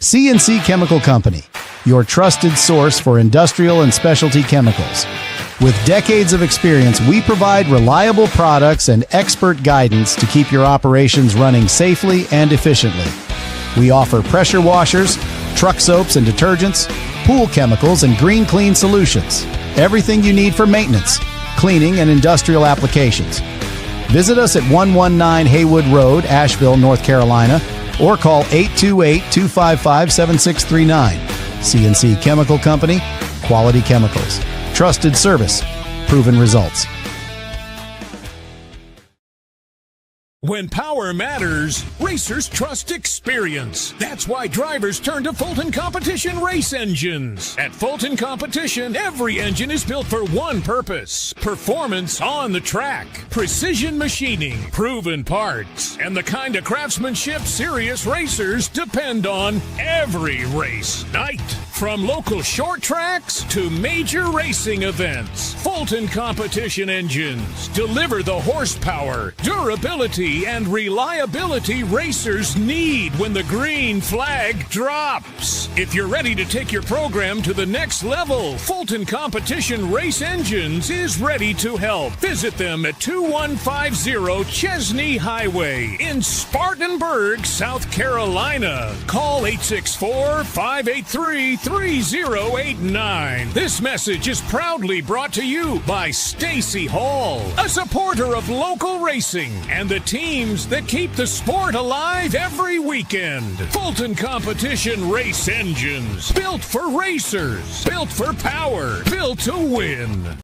C&C Chemical Company, your trusted source for industrial and specialty chemicals. With decades of experience, we provide reliable products and expert guidance to keep your operations running safely and efficiently. We offer pressure washers, truck soaps and detergents, pool chemicals, and green clean solutions. Everything you need for maintenance, cleaning, and industrial applications. Visit us at 119 Haywood Road, Asheville, North Carolina, or call 828-255-7639. C&C Chemical Company, quality chemicals. Trusted service, proven results. When power matters, racers trust experience. That's why drivers turn to Fulton Competition race engines. At Fulton Competition, every engine is built for one purpose: performance on the track, precision machining, proven parts, and the kind of craftsmanship serious racers depend on every race night. From local short tracks to major racing events, Fulton Competition engines deliver the horsepower, durability, and reliability racers need when the green flag drops. If you're ready to take your program to the next level, Fulton Competition Race Engines is ready to help. Visit them at 2150 Chesney Highway in Spartanburg, South Carolina. Call 864-583-3089. This message is proudly brought to you by Stacy Hall, a supporter of local racing and the teams that keep the sport alive every weekend. Fulton Competition Race Engines, built for racers, built for power, built to win.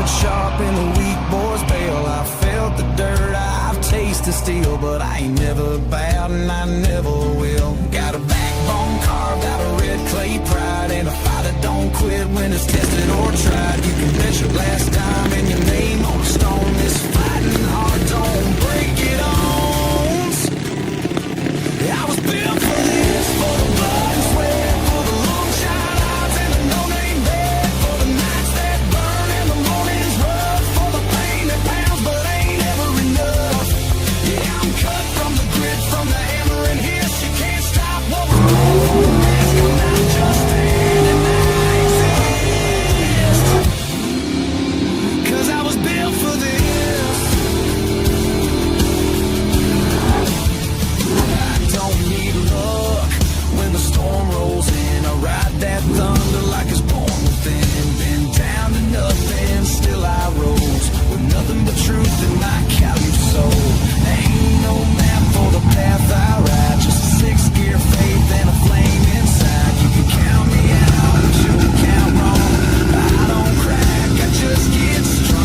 Sharp and the weak boys bail. I felt the dirt, I've tasted steel, but I ain't never bowed and I never will. Got a backbone carved out of red clay pride, and a fight that don't quit when it's tested or tried. You can bet your last dime and your name on a stone. This fighting heart don't break it owns. I was built for this, for the blood and sweat, for the long shot odds and the no-name bet, for the nights that burn and the mornings rough, for the pain that pounds but ain't ever enough. Yeah, I'm cut from the grit, from the hammer and hiss. You can't stop what we're doing. I'm not just standing, I exist. 'Cause I was built for this. I don't need luck when the storm rolls in. I ride that thunder like it's born within. Been down to nothing, still I rose with nothing but truth in my callous soul. Ain't no map for the path I ride, just a six-gear faith and a flame inside. You can count me out, but you can count wrong. I don't crack, I just get strong.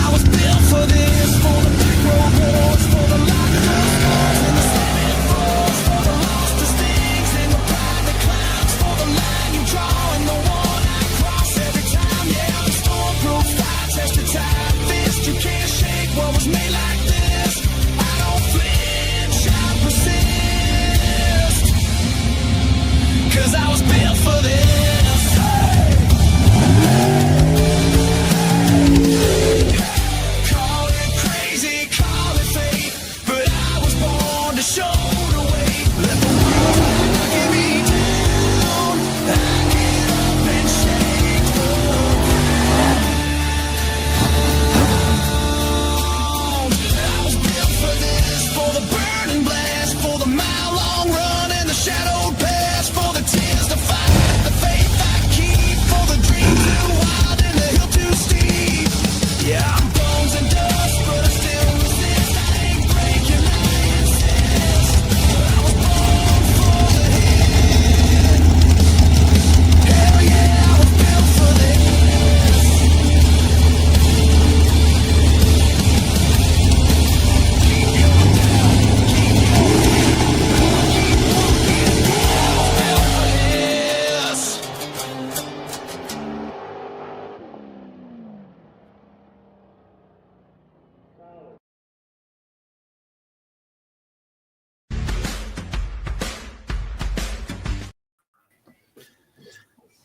I was built for this, for the back row wars, for the locked up scars and the slamming floors, for the lost instincts and the pride that climbs, for the line you draw and the one I cross every time. Yeah, the storm-proof fire tested time fist. You can't shake what was made like this. I don't flinch, I persist. 'Cause I was built for this. Call it crazy, call it fate, but I was born to show the way. Let the world get me down. I get up and shake the ground. I was built for this, for the burning blast, for the mile-long run and the shadowed pass, for the tears to fight the fate.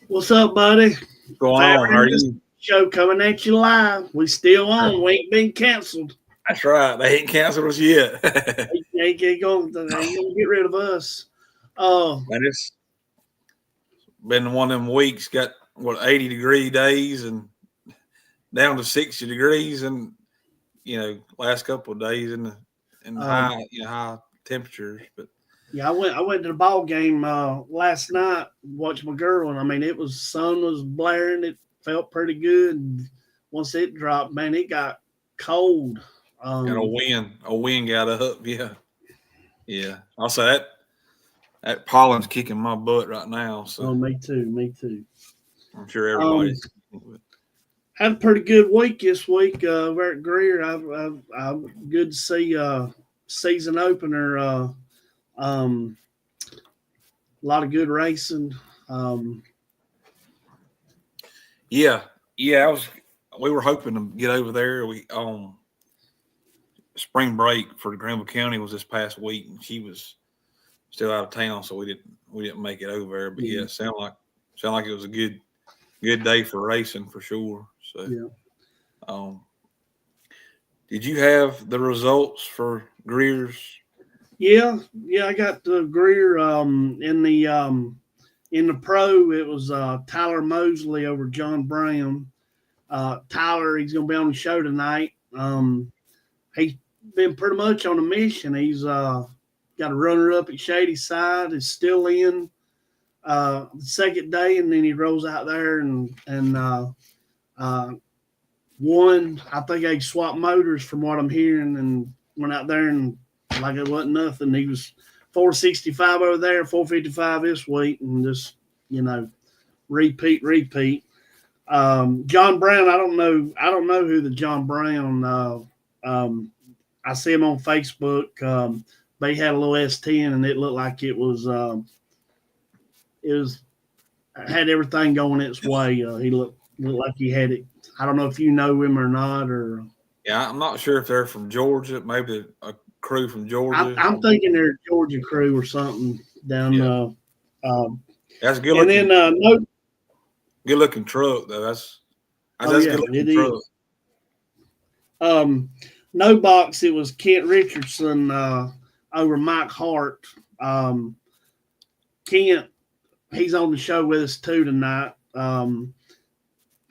What's up, buddy? What's going on? How are you? Show coming at you live. We still on. We ain't been canceled. That's right. They ain't canceled us yet. They ain't gonna get rid of us. And it's been one of them weeks. Got 80-degree days and down to 60 degrees, and last couple of days in the high temperatures. But yeah, I went to the ball game last night. Watched my girl, and I mean, sun was blaring. It felt pretty good. And once it dropped, man, it got cold. Got a wind got up. Yeah. Also that pollen's kicking my butt right now. So me too. I'm sure everybody's. Had a pretty good week this week. We're at Greer. I'm good to see season opener. A lot of good racing. We were hoping to get over there. We spring break for Granville County was this past week, and she was still out of town, so we didn't make it over there. But it sounded like it was a good day for racing for sure. So did you have the results for Greer's? Yeah, I got the Greer in the pro. It was Tyler Mosley over John Brown. Tyler, he's gonna be on the show tonight. He's been pretty much on a mission. He's got a runner-up at Shady Side. Is still in the second day, and then he rolls out there and won. I think they swapped motors from what I'm hearing, and went out there and like it wasn't nothing. He was 465 over there, 455 this week, and just repeat. John Brown, I don't know who the John Brown. I see him on Facebook. They had a little S10, and it looked like it had everything going its way. He looked like he had it. I don't know if you know him or not, or I'm not sure if they're from Georgia. Maybe a crew from Georgia. I'm thinking they're a Georgia crew or something down. That's good. And then good looking truck though. That's a good looking truck. No box. It was Kent Richardson over Mike Hart. Kent, he's on the show with us too tonight.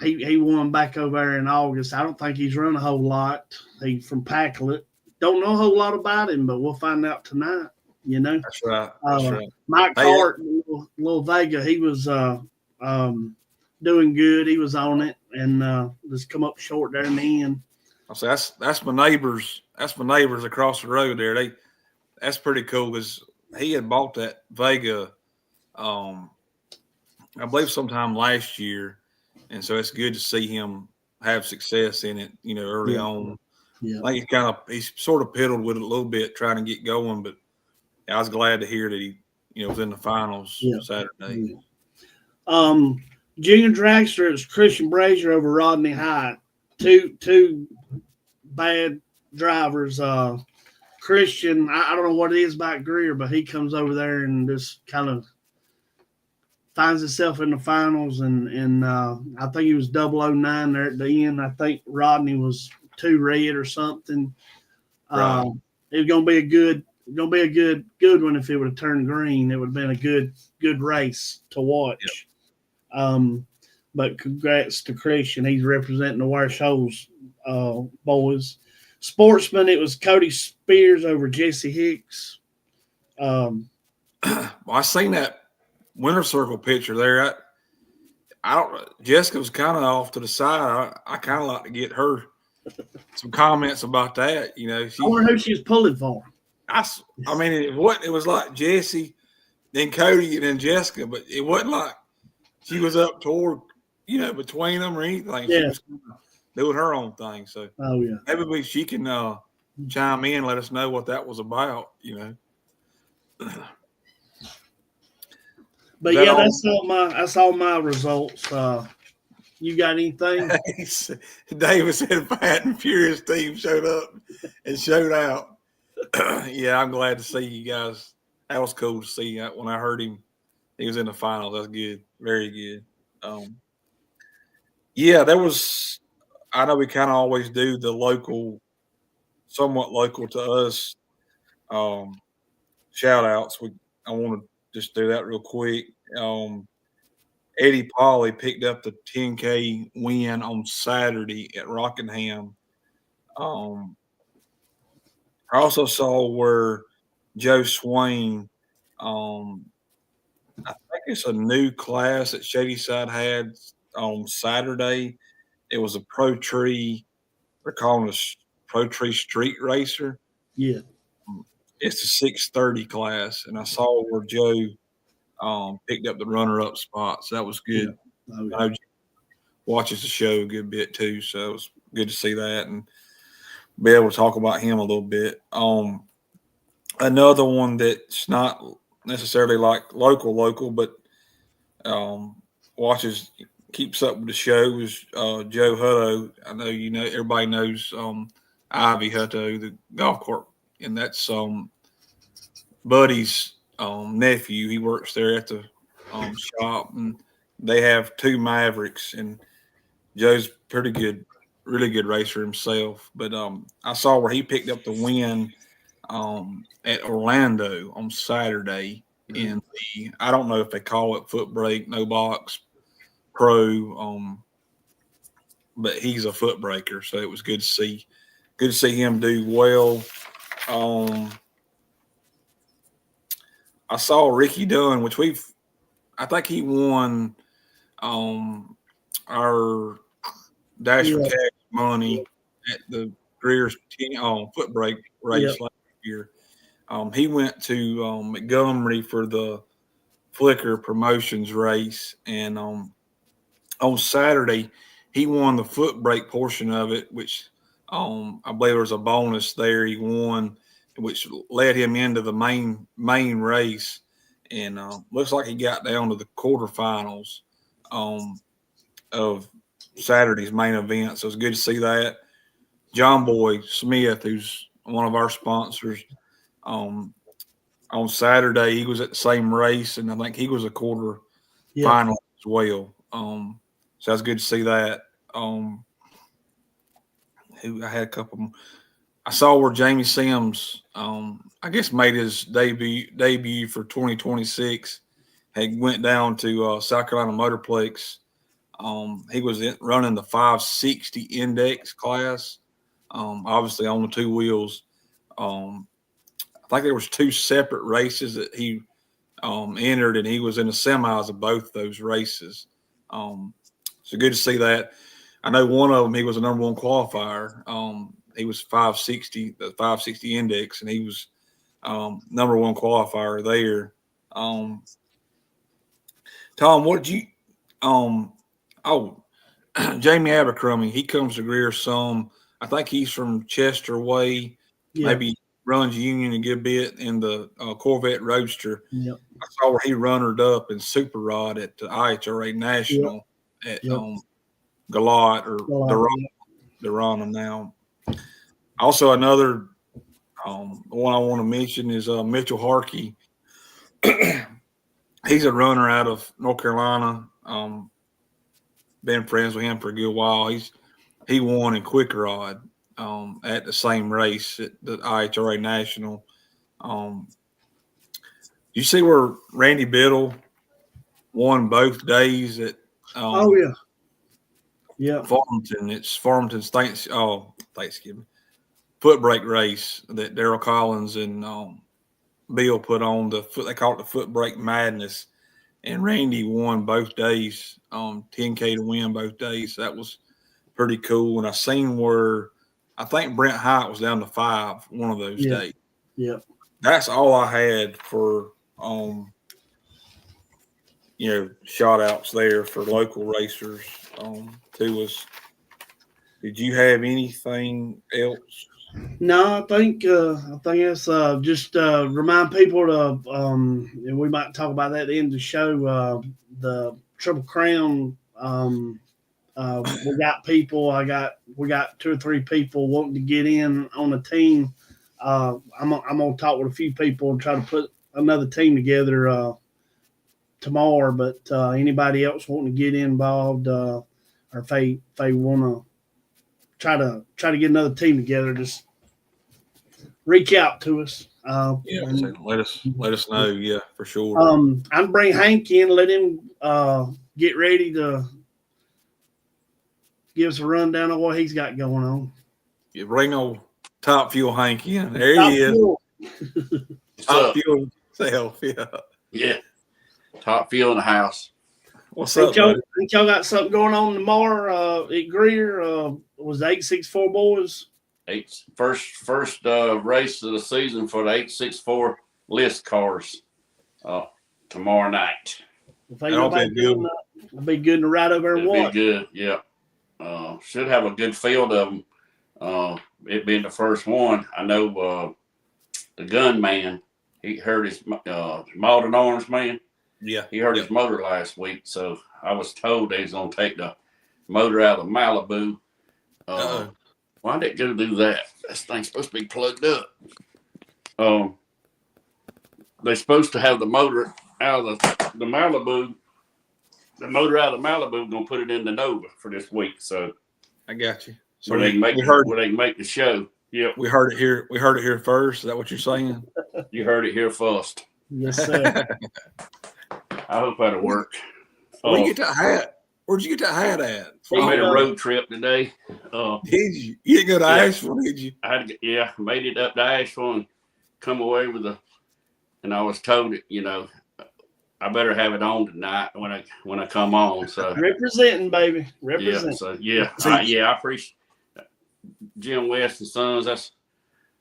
He won back over there in August. I don't think he's run a whole lot. He's from Packlet. Don't know a whole lot about him, but we'll find out tonight. That's right. That's right. Mike Hart, Little Vega, he was doing good. He was on it, and just come up short there in the end. I say that's my neighbors. That's my neighbors across the road there. That's pretty cool because he had bought that Vega, I believe sometime last year, and so it's good to see him have success in it. Early on. Yeah. I think he's sort of piddled with it a little bit trying to get going, but I was glad to hear that he was in the finals Saturday. Junior dragster is Christian Brazier over Rodney Hyatt. Two bad drivers. Christian, I don't know what it is about Greer, but he comes over there and just kind of finds himself in the finals, and I think he was 009 there at the end. I think Rodney was 2 red or something. Right. It was gonna be a good one if it would have turned green. It would have been a good race to watch. Yep. But congrats to Christian. He's representing the Wire Shoals boys. Sportsman, it was Cody Spears over Jesse Hicks. Well, I seen that winner circle picture there. Jessica was kind of off to the side. I kind of like to get her some comments about that. I wonder who she was pulling for. I mean, it was like Jesse, then Cody, and then Jessica, but it wasn't like she was up toward, between them or anything. Yeah. She was doing her own thing. So maybe she can chime in and let us know what that was about, But that's all my results. You got anything? David said Fat and Furious team showed up and showed out. Yeah, I'm glad to see you guys. That was cool to see when I heard him. He was in the finals. That's good. Very good. Yeah, there was. I know we kind of always do the local, somewhat local to us shout outs. I want to just do that real quick. Eddie Polly picked up the 10K win on Saturday at Rockingham. Um, I also saw where Joe Swain, um, I think it's a new class that Shadyside had on Saturday. It was a Pro Tree. They're calling it a Pro Tree Street Racer. Yeah. It's a 630 class, and I saw where Joe picked up the runner-up spot, so that was good. Yeah. Oh, yeah. I know Joe watches the show a good bit too, so it was good to see that and be able to talk about him a little bit. Another one that's not necessarily like local, but watches, keeps up with the show is Joe Hutto. I know everybody knows Ivy Hutto, the golf cart, and that's Buddy's nephew. He works there at the shop, and they have two Mavericks, and Joe's pretty good, really good racer himself. But I saw where he picked up the win at Orlando on Saturday in the, I don't know if they call it foot brake, no box pro, but he's a foot breaker, so it was good to see him do well. I saw Ricky Dunn, which I think he won our Dash for Cash money at the Greer's foot brake race last year. He went to Montgomery for the Flicker Promotions race, and on Saturday he won the foot brake portion of it, which I believe there was a bonus there. He won, which led him into the main race, and looks like he got down to the quarterfinals of Saturday's main event. So it's good to see that. John Boy Smith, who's one of our sponsors, on Saturday he was at the same race, and I think he was a quarter final as well. So it's good to see that. Who I had a couple more. I saw where Jamie Sims, I guess, made his debut for 2026. He went down to South Carolina Motorplex. He was running the 560 index class, obviously on the two wheels. I think there was two separate races that he entered, and he was in the semis of both those races. So good to see that. I know one of them, he was a number one qualifier. He was 560, the 560 index, and he was number one qualifier there. Tom, what did you Jamie Abercrombie, he comes to Greer some. I think he's from Chester Way, maybe runs Union a good bit in the Corvette Roadster. Yep. I saw where he runnered up in Super Rod at the IHRA National at Galot or Durana now. Also, another one I want to mention is Mitchell Harkey. He's a runner out of North Carolina. Been friends with him for a good while. He won in Quick Rod at the same race at the IHRA National. You see where Randy Biddle won both days at Farmington. It's Farmington's Thanksgiving foot brake race that Daryl Collins and Bill put on. They call it the Foot Brake Madness, and Randy won both days, 10K to win both days. That was pretty cool. And I seen where I think Brent Hyatt was down to 5 one of those days. Yeah, that's all I had for shout outs there for local racers to us. Did you have anything else? No, I think it's just remind people to and we might talk about that at the end of the show. The Triple Crown. We got people. We got 2 or 3 people wanting to get in on a team. I'm gonna talk with a few people and try to put another team together. tomorrow, but anybody else wanting to get involved, or if they want to try to get another team together, just reach out to us. So let us know. Yeah, for sure. I'd bring Hank in, let him get ready to give us a rundown of what he's got going on. You bring old Top Fuel Hank in. There he is. Top Fuel self. Yeah. Yeah. Top Fuel in the house. What's up, buddy? Think y'all got something going on tomorrow at Greer? Was the 864 boys? First race of the season for the 864 list cars tomorrow night. It'll be good to ride over and watch. Be good, yeah. Should have a good field of them. It being the first one. I know the gunman, he hurt his Malden Orange man. Yeah. He hurt his motor last week, so I was told they was going to take the motor out of Malibu. Why did it go do that? This thing's supposed to be plugged up. They're supposed to have the motor out of the Malibu. The motor out of Malibu, going to put it in the Nova for this week. So I got you. So where they can make the show. Yeah, we heard it here. We heard it here first. Is that what you're saying? You heard it here first. Yes, sir. I hope that'll work. Where'd you get that hat? Where'd you get that hat at? I made a road trip today. Did you? You didn't go to Asheville, did you? Made it up to Asheville and come away with and I was told it, I better have it on tonight when I come on. So representing, baby. Representing. Yeah. So I appreciate Jim West and Sons. That's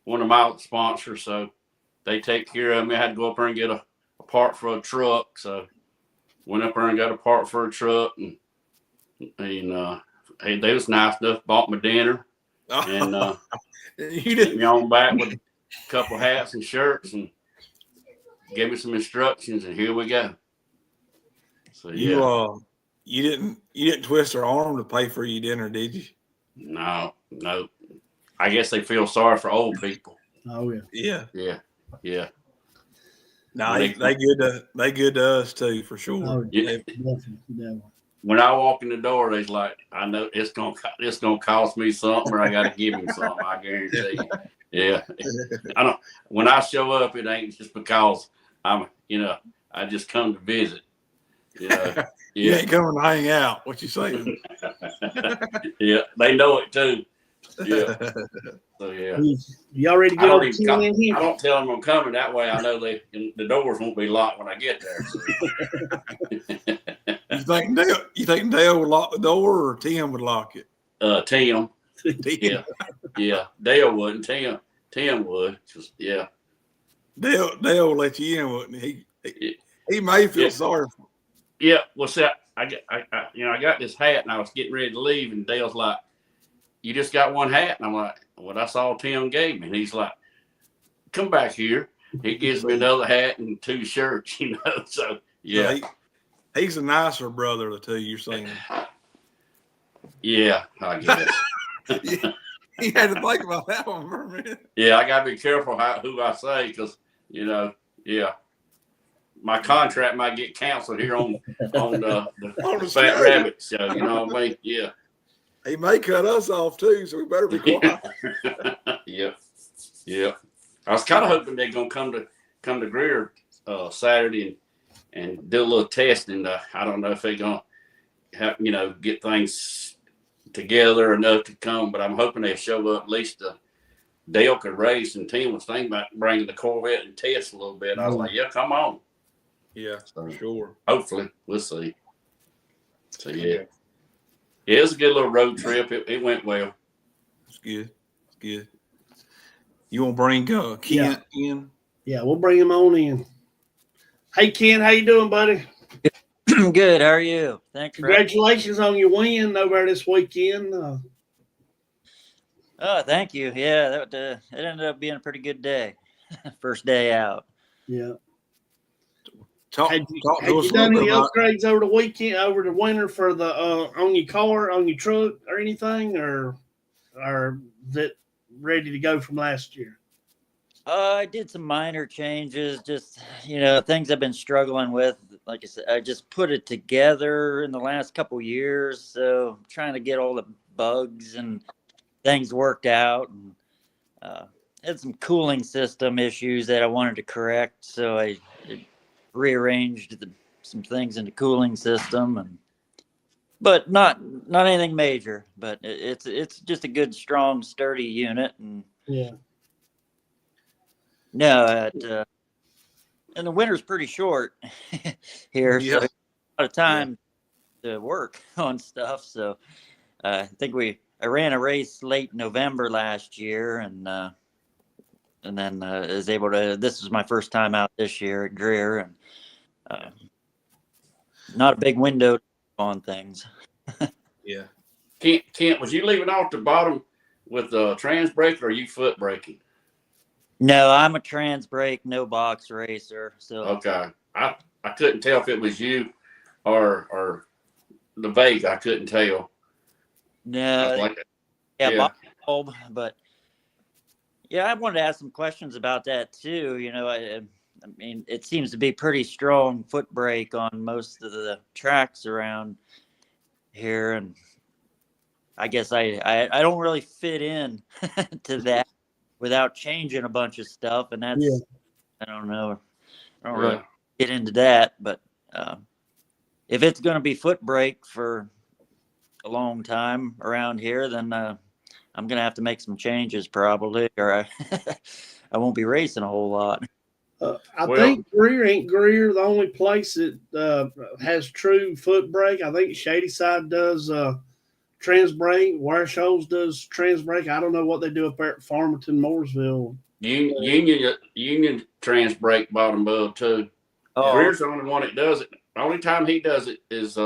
one of my sponsors. So they take care of me. I had to go up there and get a part for a truck. So went up there and got a part for a truck, and they was nice enough. Bought my dinner, and you didn't me on back with a couple hats and shirts, and gave me some instructions, and here we go. So you didn't twist her arm to pay for your dinner, did you? No. I guess they feel sorry for old people. Oh yeah. No, they good to us too, for sure. Oh, yeah. Definitely. When I walk in the door, they's like, I know it's gonna cost me something, or I got to give him something. I guarantee you. Yeah, when I show up, it ain't just because I just come to visit. Yeah, you ain't coming to hang out. What you saying? Yeah, they know it too. Yeah. So yeah. Y'all ready to get on the in here? I don't tell them I'm coming. That way I know the doors won't be locked when I get there. So. You think Dale would lock the door, or Tim would lock it? Tim. Yeah. Dale wouldn't. Tim would. Yeah. Dale will let you in, wouldn't he? He may feel sorry for him. Yeah. Well, see, I got this hat, and I was getting ready to leave, and Dale's like, "You just got one hat?" And I'm like, "Well, that's all Tim gave me." And he's like, "Come back here." He gives me another hat and 2 shirts, So yeah. He's a nicer brother of the two, you're saying. Yeah, I guess. He had to think about that one for a minute. Yeah, I got to be careful who I say, because, my contract might get canceled here on the Fat Rabbit show. You know what I mean? Yeah. He may cut us off too, so we better be quiet. Yeah. I was kind of hoping they're gonna come to Greer Saturday and do a little testing. I don't know if they're gonna have, get things together enough to come, but I'm hoping they show up at least. Dale could race, and Tim was thinking about bringing the Corvette and test a little bit. I was like, yeah, come on. Yeah, for sure. Hopefully, we'll see. So yeah. Yeah, it was a good little road trip. It went well. It's good. You want to bring Kent in? Yeah, we'll bring him on in. Hey, Kent, how you doing, buddy? Good. How are you? Thanks. Congratulations on your win over this weekend. Oh, thank you. Yeah, it ended up being a pretty good day. First day out. Yeah. Had you done any upgrades over the weekend, over the winter for the on your car, on your truck, or anything, or is it ready to go from last year? I did some minor changes, just things I've been struggling with like I said, I just put it together in the last couple years. So I'm trying to get all the bugs and things worked out, and had some cooling system issues that I wanted to correct. So I rearranged some things in the cooling system, but not anything major. But it's just a good, strong, sturdy unit. And Yeah. no, and the winter's pretty short here, so Yeah. a lot of time to work on stuff. So I think I ran a race late November last year, and then is able to. This is my first time out this year at Greer, and not a big window on things. Yeah. Kent, was you leaving off the bottom with the trans brake, or are you foot braking? No, I'm a trans brake, no box racer. So Okay, I couldn't tell if it was you or the Vega. I couldn't tell. no, Like, yeah, yeah. box bulb, but yeah, I wanted to ask some questions about that too. I mean, it seems to be pretty strong foot brake on most of the tracks around here, and I guess I don't really fit in to that without changing a bunch of stuff, and that's I don't know, I don't really get into that, but if it's going to be foot brake for a long time around here, then I'm going to have to make some changes probably, or I won't be racing a whole lot. I think Greer the only place that has true foot brake. I think Shady Side does trans brake. Wire Shoals does trans brake. I don't know what they do up there at Farmington, Mooresville. Union trans brake bottom bulb too. Oh, Greer's the only one that does it. The only time he does it is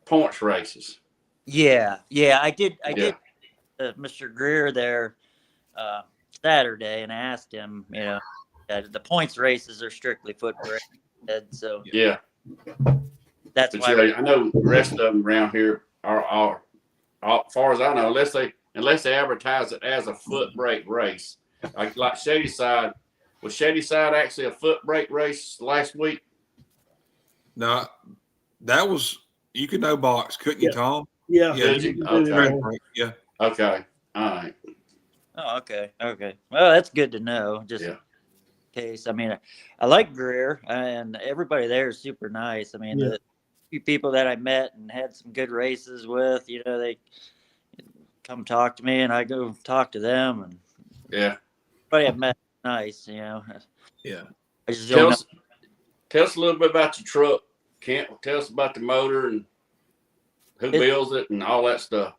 points races. yeah, I did Mr. Greer there Saturday, and asked him, the points races are strictly foot brake, so Yeah. that's But why. yeah, I know the rest of them around here are as far as I know, unless they advertise it as a foot brake race. Like Shady Side. Was Shady Side actually a foot brake race last week? No, that was you could no box, couldn't you, Tom? Yeah. Yeah. Okay. Yeah. Okay. All right. Oh, okay. Well, that's good to know. Just in case. I mean, I like Greer, and everybody there is super nice. I mean, the few people that I met and had some good races with, they come talk to me, and I go talk to them, and everybody I've met is nice. Yeah. I just Tell don't us a little bit about your truck. Kent, tell us about the motor and who builds it and all that stuff.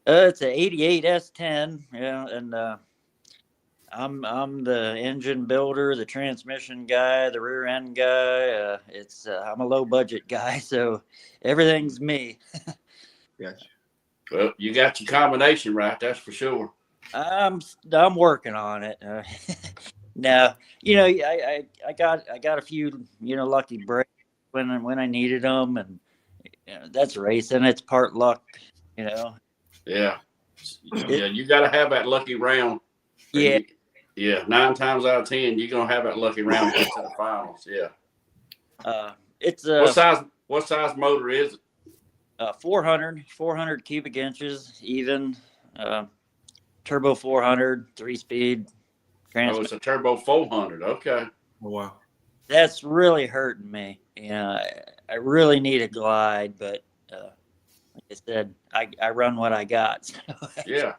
It's an '88 S10, and I'm the engine builder, the transmission guy, the rear end guy. I'm a low budget guy, so everything's me. Gotcha. Well, you got your combination right, that's for sure. I'm working on it. Now, I got a few lucky breaks when I needed them, and that's racing. It's part luck, Yeah. You got to have that lucky round. Yeah. 9 times out of 10, you're gonna have that lucky round to get to the finals. Yeah. It's what size motor is it? 400 cubic inches, even. Turbo 400, 3-speed. Oh, it's a turbo 400. Okay. Oh, wow. That's really hurting me. I really need a glide, but like I said, I run what I got. So Yeah.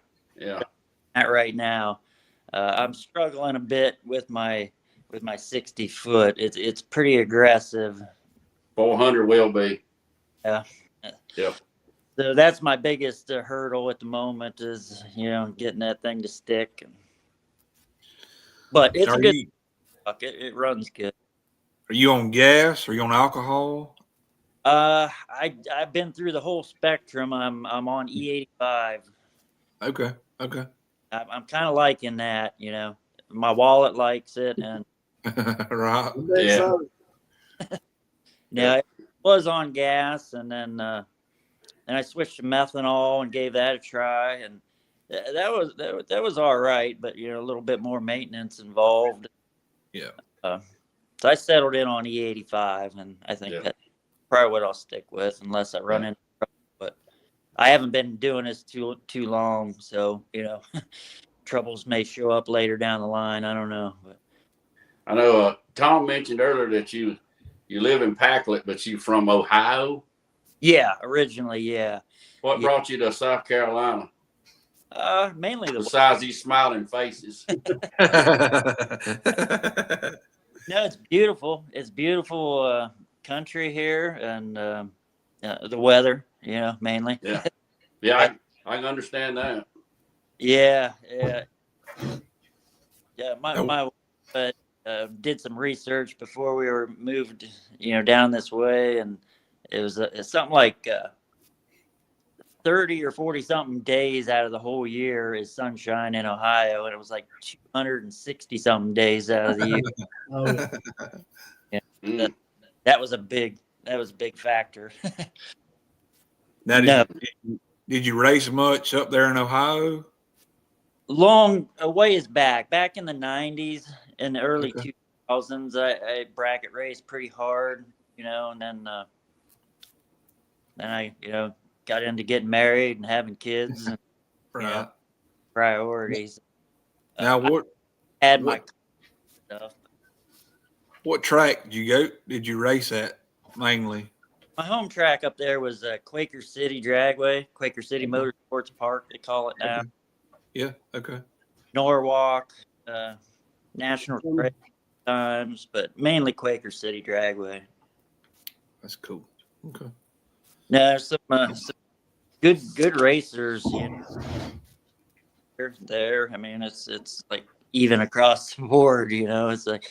Not right now. I'm struggling a bit with my 60 foot. It's pretty aggressive. 400 will be. Yeah. Yep. So that's my biggest hurdle at the moment is, getting that thing to stick. But it's a good truck. It runs good. Are you on gas? Are you on alcohol? I've been through the whole spectrum. I'm on E85. Okay. I'm kind of liking that, My wallet likes it, and Right. Yeah. yeah, it was on gas, and then I switched to methanol and gave that a try, and that was all right, but a little bit more maintenance involved. Yeah. So I settled in on E85, and I think that's probably what I'll stick with unless I run into trouble. But I haven't been doing this too long, so troubles may show up later down the line. I don't know. But I know Tom mentioned earlier that you live in Packlet, but you from Ohio. yeah, originally, yeah. What brought you to South Carolina? Mainly besides these smiling faces. No, it's beautiful. It's beautiful country here, and the weather, mainly. Yeah, yeah, I can understand that. Yeah. My wife did some research before we were moved, down this way, and it was it's something like 30 or 40 something days out of the whole year is sunshine in Ohio, and it was like 260 something days out of the year. Oh, Yeah, that was a big factor. Now, did you race much up there in Ohio? Long a ways back in the 90s and the early 2000s, I bracket raced pretty hard, and then I got into getting married and having kids and Right. priorities. Now My stuff. What track did you race at mainly? My home track up there was Quaker City Dragway, Quaker City Motorsports Park, they call it now. Okay. Yeah, okay. Norwalk, National Trail times, but mainly Quaker City Dragway. That's cool. Okay. No, some good racers there. I mean, it's like even across the board. It's like.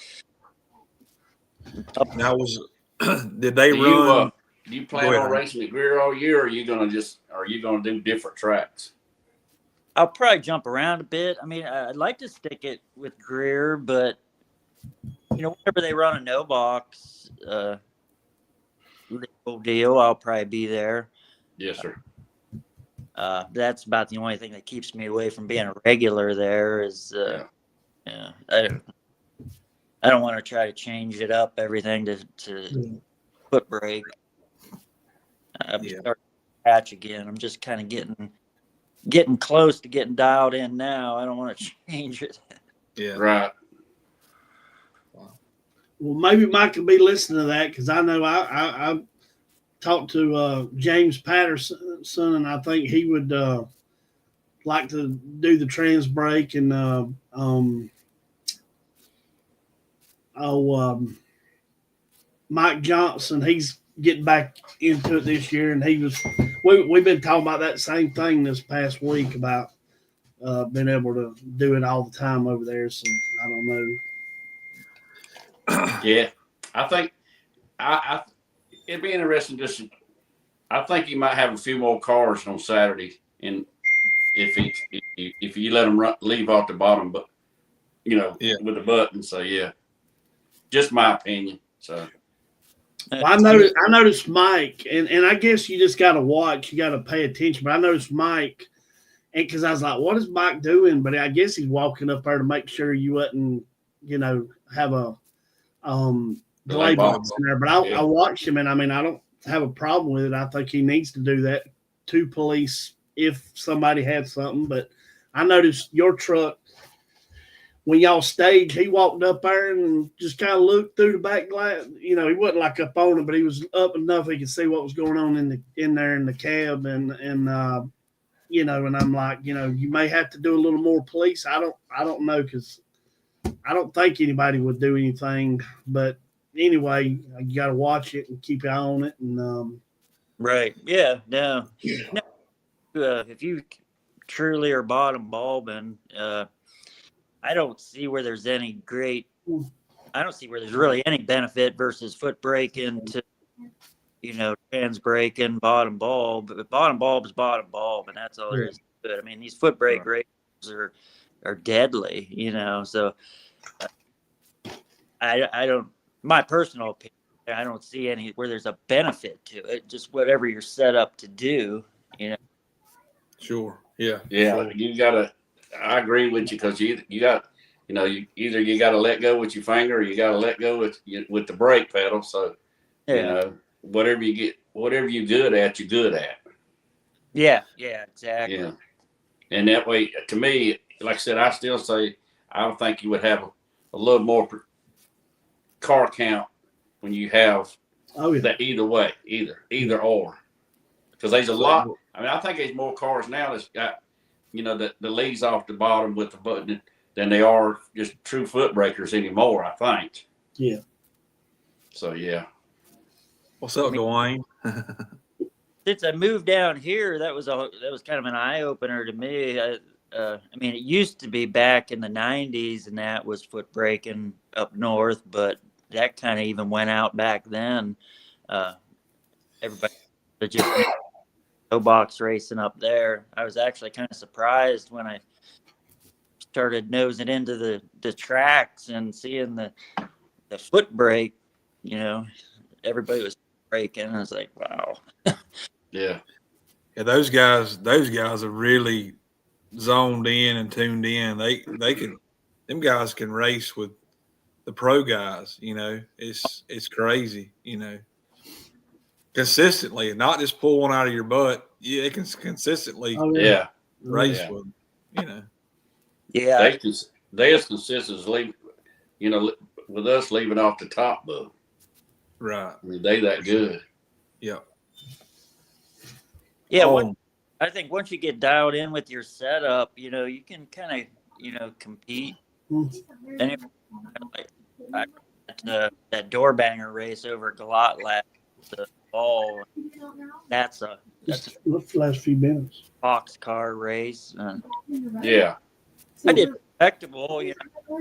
Now did they run? Do you plan on racing at Greer all year, or are you gonna do different tracks? I'll probably jump around a bit. I mean, I'd like to stick it with Greer, but whenever they run a no box legal deal, I'll probably be there. Yes, sir. That's about the only thing that keeps me away from being a regular there. Is I don't want to try to change it up everything to foot brake. I'm starting to patch again. I'm just kind of getting close to getting dialed in now. I don't want to change it. Yeah. Right. well, maybe Mike could be listening to that because I know I talked to James Patterson, and I think he would like to do the trans brake and Mike Johnson. He's getting back into it this year, and we've been talking about that same thing this past week about being able to do it all the time over there. So I don't know. Yeah, I think it'd be interesting. I think you might have a few more cars on Saturday, and if you let them leave off the bottom, but with the button. So yeah, just my opinion. So. Well, I noticed Mike, and I guess you just got to watch. You got to pay attention. But I noticed Mike, and because I was like, "What is Mike doing?" But I guess he's walking up there to make sure you wouldn't, have a delay box in there. But I watched him, and I mean, I don't have a problem with it. I think he needs to do that to police if somebody had something. But I noticed your truck. When y'all staged, he walked up there and just kind of looked through the back glass. He wasn't like up on it, but he was up enough he could see what was going on in there in the cab. And and I'm like, you may have to do a little more police. I don't know because I don't think anybody would do anything. But anyway, you got to watch it and keep an eye on it. And right, yeah, no. If you truly are bottom bulbing, I don't see where there's really any benefit versus foot braking to, trans braking, bottom bulb. But bottom bulb is bottom bulb, and that's all there is to it. I mean, these foot brake racers are deadly, so I don't, my personal opinion, I don't see any where there's a benefit to it, just whatever you're set up to do, Sure. Yeah. Yeah. Sure. I agree with you because you got either you got to let go with your finger or you got to let go with the brake pedal. So, whatever you're good at, you're good at. Yeah, exactly. Yeah. And that way, to me, like I said, I still say I would think you would have a little more car count when you have that either way, either or. Because there's a lot. I mean, I think there's more cars now that's got, the leads off the bottom with the button than they are just true foot breakers anymore, I think. Yeah. So, yeah. What's up, Dwayne? Since I moved down here, that was kind of an eye opener to me. I mean, it used to be back in the '90s, and that was foot braking up north, but that kind of even went out back then. Everybody just no box racing up there. I was actually kind of surprised when I started nosing into the tracks and seeing the foot brake. Everybody was braking. I was like, wow. Yeah. Yeah, those guys are really zoned in and tuned in. Them guys can race with the pro guys, it's crazy, consistently, and not just pull one out of your butt. Yeah, they can consistently race with them, Yeah. They as consistent as with us leaving off the top, though. Right. I mean, they that good. Yeah. Yeah. I think once you get dialed in with your setup, you can kind of, compete. And that door banger race over Galat the ball. That's a last few minutes. boxcar race. Yeah. I did respectable.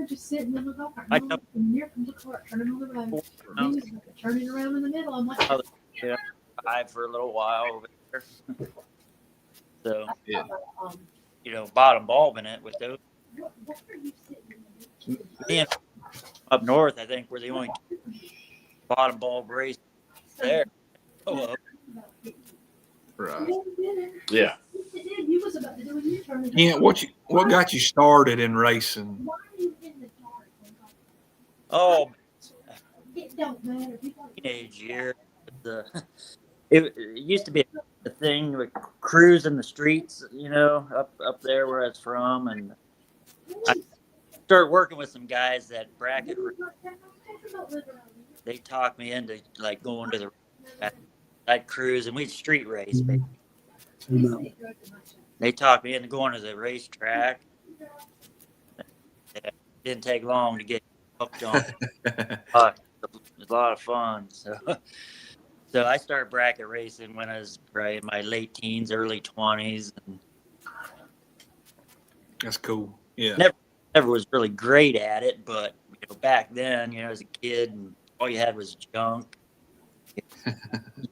Just sitting in the golf cart. And here comes a car turning on the road. He was turning around in the middle. I'm like, drive for a little while over there. So, bottom bulbing it with those. Me and up north, I think we're the only bottom bulb race there. Oh, right. Yeah. Yeah. What got you started in racing? Oh, it don't matter. teenage year. It used to be a thing with cruising the streets, up there where I was from, and I started working with some guys that bracket. They talked me into going to I'd cruise and we'd street race. Basically. They talked me into going to the racetrack. It didn't take long to get hooked on. It was a lot of fun. So I started bracket racing when I was in my late teens, early 20s. And that's cool. Yeah. Never was really great at it, but back then, as a kid, and all you had was junk,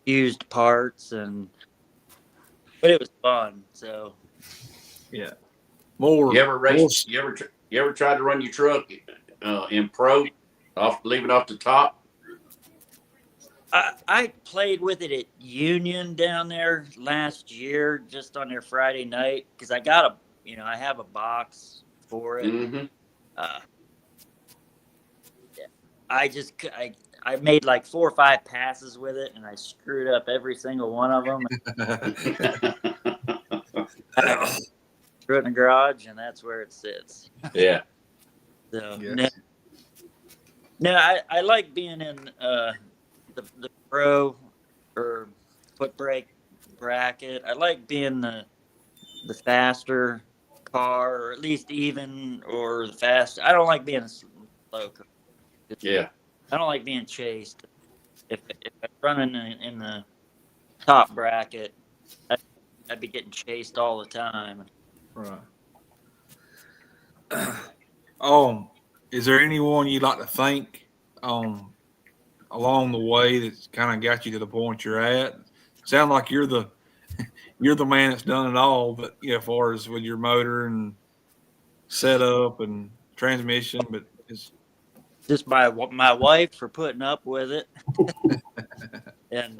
used parts, but it was fun. So yeah. You ever raced? You ever tried to run your truck in pro, leaving off the top? I played with it at Union down there last year, just on their Friday night, because I got I have a box for it. Mm-hmm. I made like 4 or 5 passes with it, and I screwed up every single one of them. I threw it in the garage, and that's where it sits. Yeah. So no, I like being in the pro or foot brake bracket. I like being the faster car, or at least even, or the fast. I don't like being a slow car. Yeah. I don't like being chased. If I'm running in the top bracket, I'd be getting chased all the time. Right. Is there anyone you'd like to thank along the way that's kind of got you to the point you're at? Sound like you're the man that's done it all, but as far as with your motor and setup and transmission, but it's just my wife for putting up with it, and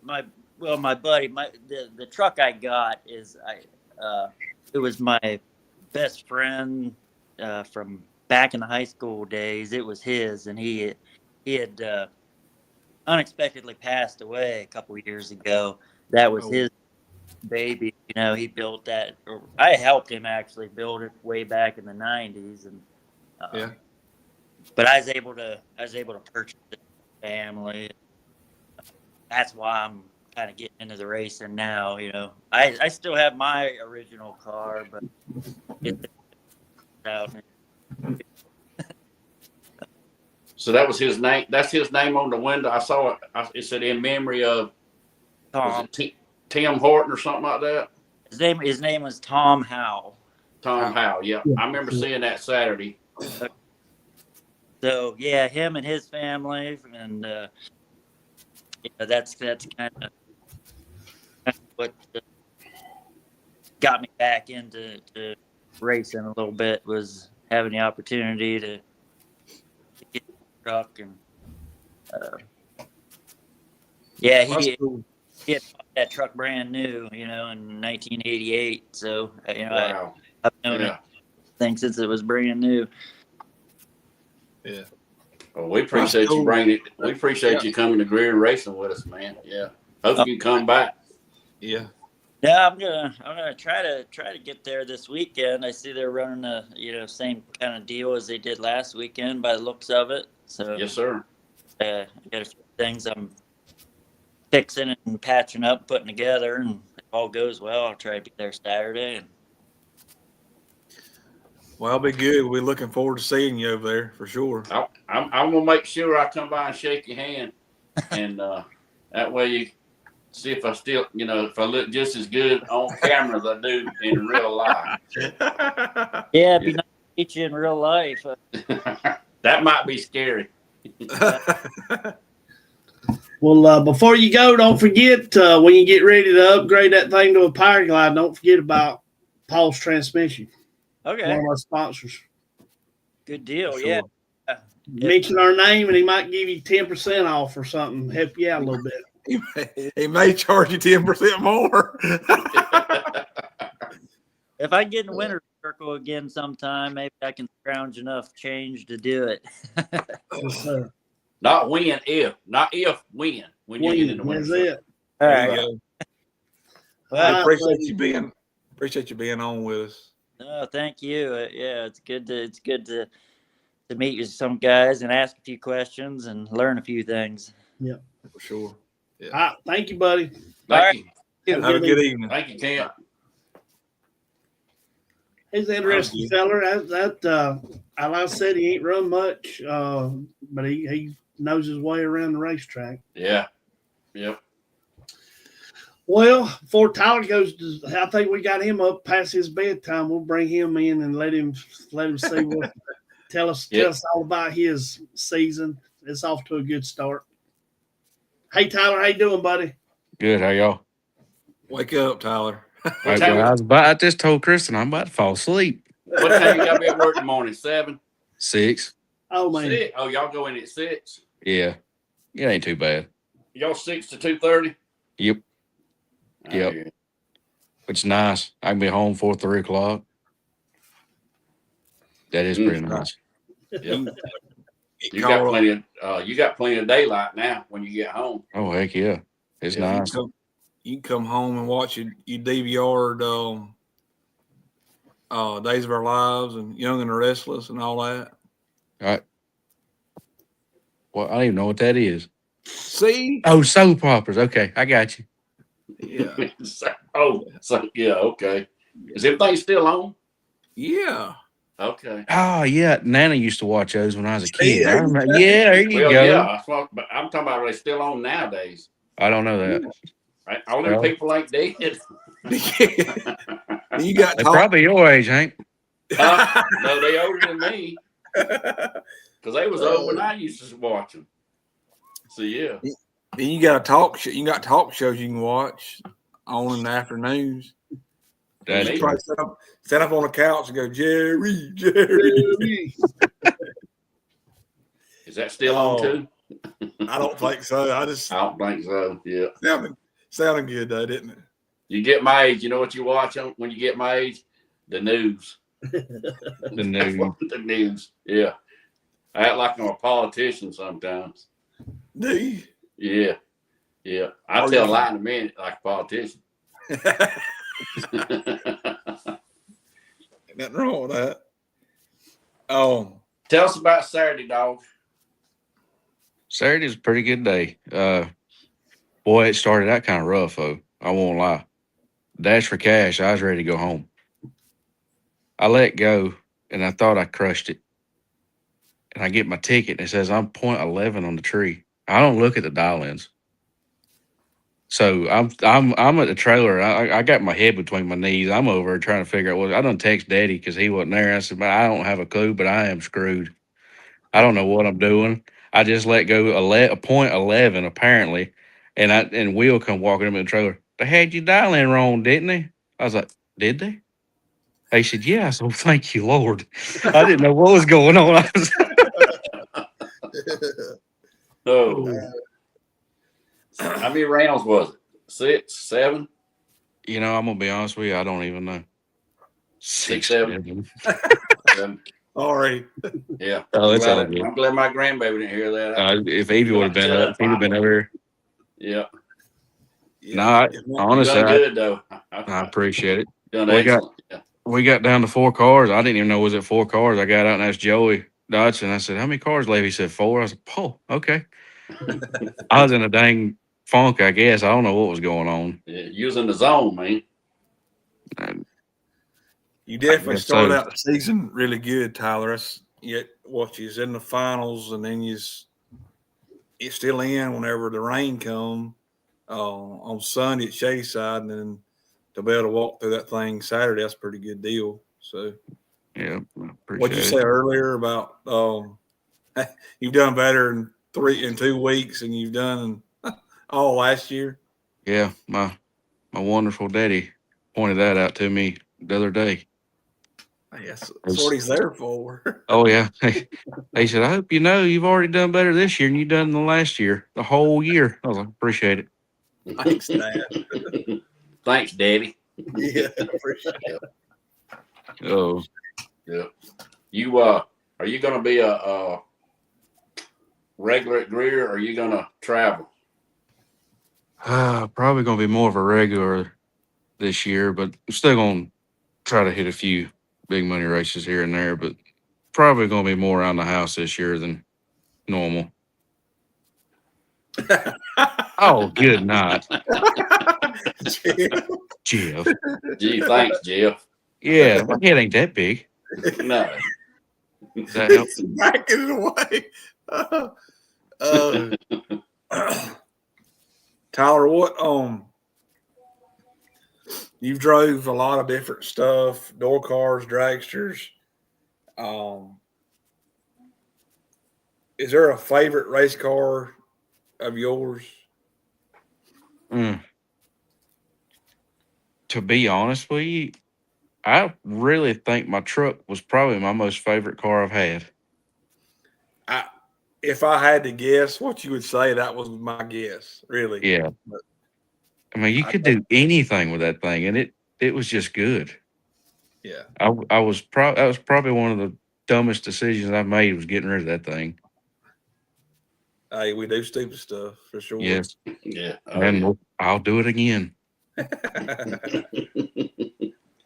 my buddy, the truck I got is it was my best friend from back in the high school days. It was his, and he had unexpectedly passed away a couple years ago. That was his baby. He built that. Or I helped him actually build it way back in the '90s, and but I was able to purchase it for the family. That's why I'm kind of getting into the racing now. I still have my original car, but it's out. So that was his name. That's his name on the window. I saw it. It said in memory of Tom. Tim Horton or something like that. His name was Tom Howe. Tom Howe. Yeah, I remember seeing that Saturday. So yeah, him and his family, and that's kind of what got me back into racing a little bit, was having the opportunity to get the truck. And he had bought that truck brand new, in 1988. So Wow. I've known it since it was brand new. Yeah. Well, we appreciate you bringing it. We appreciate you coming to Greer and racing with us, man. Yeah. Hope you can come back. Yeah. Yeah, I'm gonna try to get there this weekend. I see they're running a same kind of deal as they did last weekend by the looks of it. So Yes, sir. I got a few things I'm fixing and patching up, putting together, and if all goes well, I'll try to be there Saturday. Well, I'll be good. We're looking forward to seeing you over there for sure. I'm gonna make sure I come by and shake your hand, and that way you see if I still, if I look just as good on camera as I do in real life. Yeah, it'd be nice to meet you in real life. That might be scary. Well, before you go, don't forget when you get ready to upgrade that thing to a Power Glide, don't forget about Paul's Transmission. Okay. One of our sponsors. Good deal. Sure. Yeah. Mention our name and he might give you 10% off or something. Help you out a little bit. He may charge you 10% more. If I get in the winner's circle again sometime, maybe I can scrounge enough change to do it. Yes, sir. Not when, if. Not if, when. When you get in the winter. That's it. All There right. you go. Well, I appreciate you being on with us. no, thank you. Yeah, it's good to meet you some guys and ask a few questions and learn a few things. Yeah, For sure. Yeah. All right. Thank you, buddy. Thank you. Have a good evening. Thank you, Camp. He's an interesting feller. Like I said, he ain't run much, but he knows his way around the racetrack. Yeah. Yep. Well, before Tyler goes, I think we got him up past his bedtime. We'll bring him in and let him see what. Tell us all about his season. It's off to a good start. Hey, Tyler, how you doing, buddy? Good. How y'all? Wake up, Tyler. I just told Kristen I'm about to fall asleep. What time you got to be at work in the morning? 7? 6. Oh, man. 6? Oh, y'all go in at 6? Yeah. It ain't too bad. Y'all 6 to 2:30? Yep. Yep. It's nice. I can be home for 3 o'clock. That is pretty nice. Yep. You got plenty of daylight now when you get home. Oh, heck yeah. It's nice. You can come home and watch your DVR Days of Our Lives and Young and the Restless and all that. All right. Well, I don't even know what that is. See? Oh, soap operas. Okay, I got you. Yeah. Yeah, okay. Is everything still on? Yeah. Okay. Oh, yeah. Nana used to watch those when I was a kid. I remember. Yeah, there you go. Yeah, but I'm talking about are they still on nowadays? I don't know that. Right? All them people ain't dead. You got They're probably your age, Hank. No, they older than me. Because they was old when I used to watch them. So yeah. Then you got a talk show. You got talk shows you can watch on in the afternoons. That's you probably set up on the couch and go, Jerry, Jerry. Is that still on too? I don't think so. I don't think so. Yeah. Sounding good though, didn't it? You get my age. You know what you watch when you get my age? The news. The news. The news. Yeah. I act like I'm a politician sometimes. Do you? Yeah. Yeah. I'll tell a lie in a minute like a politician. Nothing wrong with that. Oh, Tell us about Saturday, dog. Saturday was a pretty good day. Boy, it started out kind of rough, though. I won't lie. Dash for cash, I was ready to go home. I let go, and I thought I crushed it. And I get my ticket, and it says I'm .11 on the tree. I don't look at the dial-ins. So I'm at the trailer. I got my head between my knees. I'm over trying to figure out what I done text Daddy because he wasn't there. I said, "Man, I don't have a clue, but I am screwed. I don't know what I'm doing. I just let go a .11 apparently, and Will come walking up in the trailer. They had you dial-in wrong, didn't they? I was like, did they? He said, yeah. So thank you, Lord. I didn't know what was going on. How many rounds was it? 6, 7? I'm gonna be honest with you. I don't even know. 6, 7. all right. Yeah. Oh, that's all good. I'm glad my grandbaby didn't hear that. If Evie would have been up, he'd have been over here. Yeah. No, honestly, done good though. I appreciate it. Done excellent. We got down to 4 cars. I didn't even know was it 4 cars. I got out and asked Joey Dodson. I said, "How many cars left?" He said 4. I said, "Oh, okay." I was in a dang funk, I guess. I don't know what was going on. Yeah, you was in the zone, man. You definitely started out the season really good, Tyler. That's yet what you's in the finals, and then it's still in whenever the rain come on Sunday at Shadyside, and then to be able to walk through that thing Saturday, that's a pretty good deal. So, yeah, what'd you say earlier about you've done better in 2 weeks than you've done all last year? Yeah, my wonderful daddy pointed that out to me the other day. Yes, that's what he's there for. Oh yeah, he said, "I hope you know you've already done better this year than you done in the last year, the whole year." I was like, "Appreciate it." Thanks, Dad. Thanks, Daddy. Yeah, appreciate it. Oh, yeah. You are you going to be a regular at Greer, or are you going to travel? probably gonna be more of a regular this year, but I'm still gonna try to hit a few big money races here and there. But probably gonna be more around the house this year than normal. Oh, good night, Jeff. Gee, thanks, Jeff. Yeah, my head ain't that big. No. Does that help? Backing it away. Tyler, what you've drove a lot of different stuff, door cars, dragsters. Is there a favorite race car of yours? To be honest with you, I really think my truck was probably my most favorite car I've had. If I had to guess what you would say, that was my guess, really. Yeah. But I mean, you could do anything with that thing, and it was just good. Yeah. That was probably one of the dumbest decisions I've made was getting rid of that thing. Hey, we do stupid stuff for sure. Yes. Yeah. And I'll do it again. Well,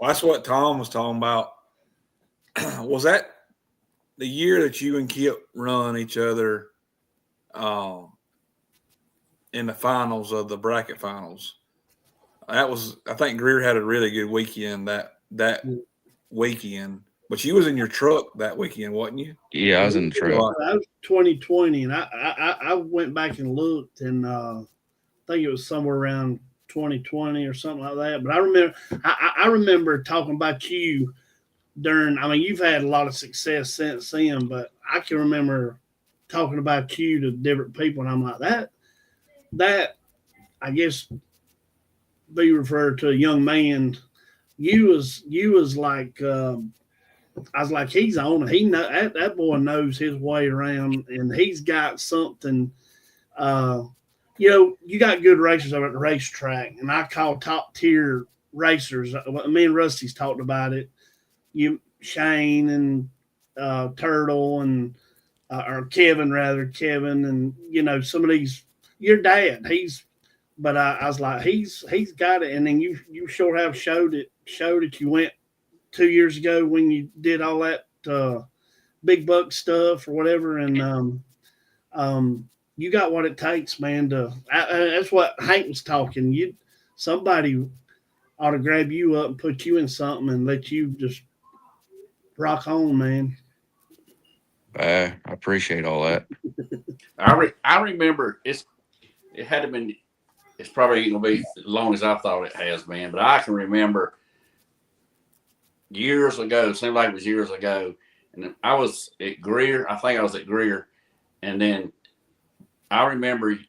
that's what Tom was talking about. Was that the year that you and Kip run each other in the finals of the bracket finals? That was, I think Greer had a really good weekend that weekend. But you was in your truck that weekend, wasn't you? Yeah, I was in the truck. That was 2020, and I went back and looked, and I think it was somewhere around 2020 or something like that. But I remember talking about you during. I mean, you've had a lot of success since then, but I can remember talking about you to different people, and I'm like that. I guess be referred to a young man. You was like. I was like, he's on it. That boy knows his way around, and he's got something. You got good racers over at the racetrack, and I call top tier racers. Me and Rusty's talked about it. You Shane and Turtle and or Kevin rather, Kevin, and some of these. Your dad, but I was like, he's got it. And then you sure have showed it. You went 2 years ago when you did all that big buck stuff or whatever, and you got what it takes, man. That's what Hank was talking. Somebody ought to grab you up and put you in something and let you just rock on, man. I appreciate all that. I remember it had to been. It's probably going to be as long as I thought it has been, but I can remember years ago. It seemed like it was years ago, and I was at Greer. I think I was at Greer, and then I remember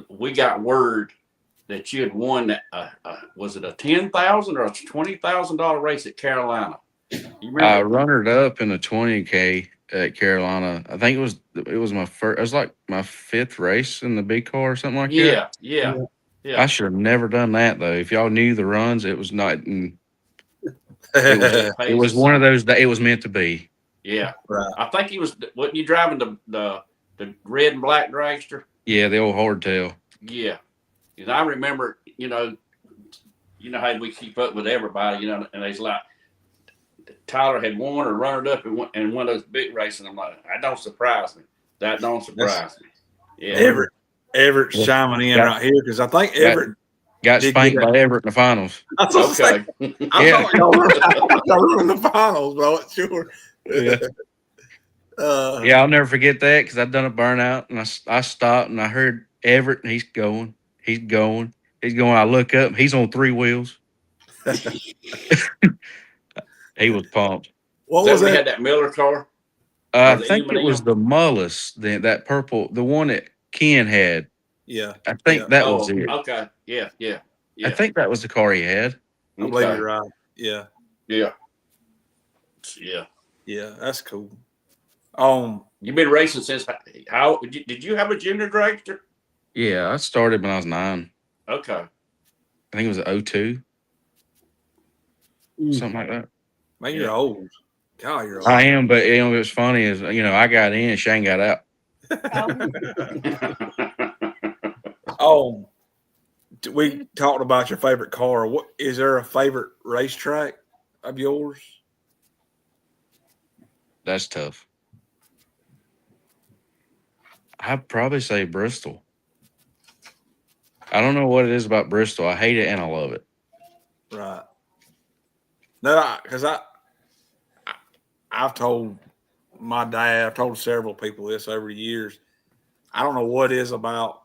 we got word that you had won. Was it a $10,000 or a $20,000 race at Carolina? You remember? I runnered up in a 20K at Carolina. I think it was my first. It was like my 5th race in the big car or something like that. Yeah. I should have never done that though. If y'all knew the runs, it was not. It was one of those that it was meant to be. Yeah, right. I think he was. Wasn't you driving the red and black dragster? Yeah, the old hardtail. Yeah, and I remember, how we keep up with everybody, and it's like Tyler had won or runner up in one of those big races. And I'm like, that don't surprise me. That don't surprise me. Yeah, Everett's chiming in right here because I think Everett got spanked by Everett in the finals. Okay. I thought y'all were in the finals, but I wasn't sure. Yeah. Yeah, I'll never forget that because I'd done a burnout and I stopped and I heard Everett and he's going. I look up, he's on 3 wheels. He was pumped. What was that? We had that Miller car. I think it was the Mullis, that purple, the one that Ken had. Yeah, I think that was it. Okay, yeah. I think that was the car he had. I believe you're right. Yeah. That's cool. You've been racing since how? Did you have a junior dragster? Yeah, I started when I was 9. Okay. I think it was 02. Something like that. Man, you're old. God, you're old. I am, but it was funny is I got in, Shane got out. We talked about your favorite car. What is there a favorite racetrack of yours? That's tough. I'd probably say Bristol. I don't know what it is about Bristol. I hate it and I love it. Right. No, because I've told my dad, I've told several people this over the years. I don't know what it is about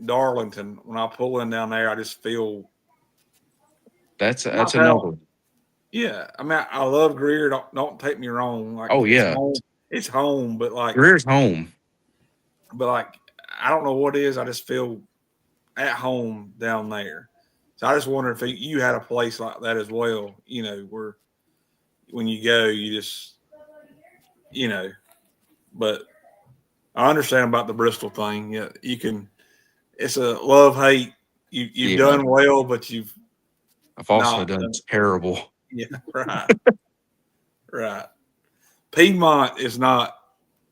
Darlington. When I pull in down there, I just feel that's another. Yeah, I mean, I love Greer. Don't take me wrong. Like, it's home, but like Greer's home. But like, I don't know what it is. I just feel at home down there. So I just wonder if you had a place like that as well. Where when you go, you just, But I understand about the Bristol thing. Yeah, you can. It's a love-hate. You've done well, but I've also done terrible. Yeah, right. Right. Piedmont is not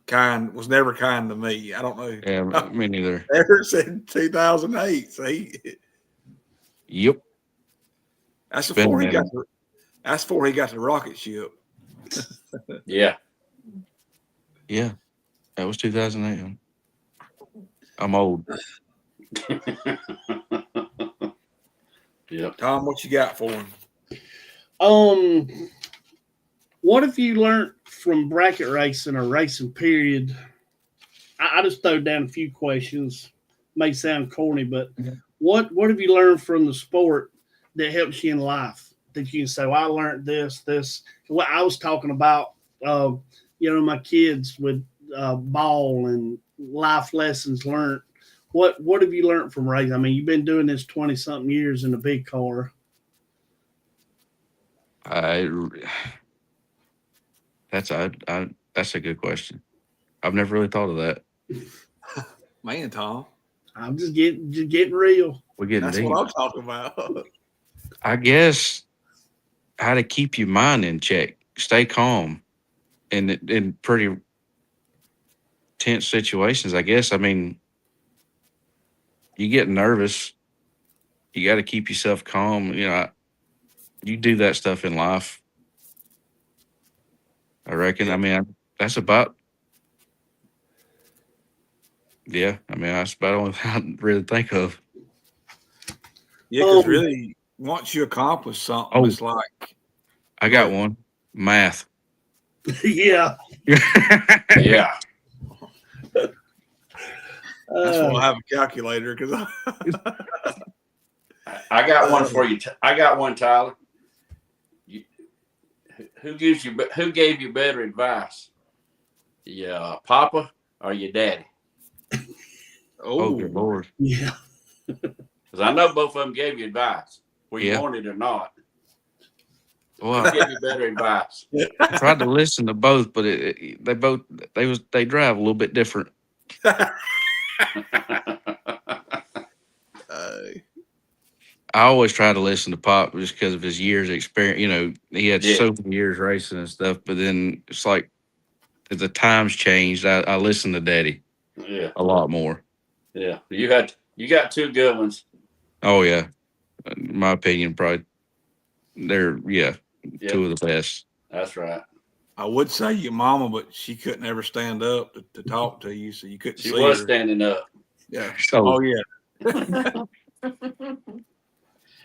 kind. Was never kind to me. I don't know. Yeah, me neither. Ever said 2008. See. Yep. That's before he got. That's before he got the rocket ship. Yeah. Yeah, that was 2008. I'm old. Yeah. Tom, what you got for him? What have you learned from bracket racing or racing period? I just throw down a few questions. May sound corny, but what have you learned from the sport that helps you in life? That you can say, well, I learned this. What I was talking about, my kids with ball and life lessons learned. What have you learned from racing? I mean, you've been doing this 20-something years in a big car. That's a good question. I've never really thought of that. Man, Tom. I'm just getting real. We're getting That's deep. what I'm talking about. I guess how to keep your mind in check. stay calm in pretty tense situations, I guess. I mean, you get nervous. You got to keep yourself calm. You know, you do that stuff in life. I reckon. Yeah. I mean, that's about. Yeah, I mean, that's about the only thing I really think of. Yeah, because really, once you accomplish something, Oh. it's like I got one. Math. Yeah. Yeah. that's why I have a calculator because I got one for you. I got one, Tyler. Who gave you better advice? Yeah, Papa or your daddy? Oh, good Lord. Yeah. Because I know both of them gave you advice, whether you want it or not. Well, Who gave you better advice? I tried to listen to both, but they drive a little bit different. I always try to listen to Pop just because of his years of experience. You know, he had so many years racing and stuff, but then it's like as the times changed, I listen to Daddy a lot more. Yeah. You got two good ones. Oh, yeah. In my opinion, probably they're, two of the best. That's right. I would say your mama, but she couldn't ever stand up to talk to you, so you couldn't see her. She was standing up. Yeah. So, oh, yeah.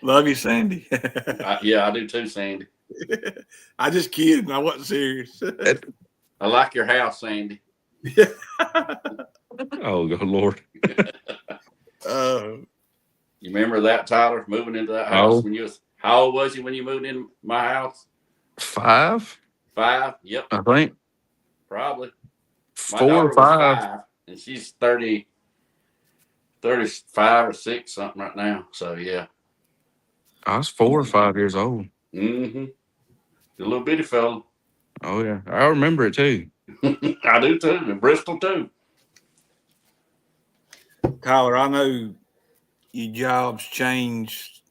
Love you, Sandy. Yeah, I do too, Sandy. I just kidding. I wasn't serious. I like your house, Sandy. oh, good Lord. You remember that, Tyler, moving into that house when you was, how old was you when you moved into my house? 5? 5? Yep. I think. Probably. 4 or 5. And she's 35 or 6, something right now. So, yeah. I was 4 or 5 years old. Mm-hmm. The little bitty fella. Oh, yeah. I remember it, too. I do, too. In Bristol, too. Tyler, I know your job's changed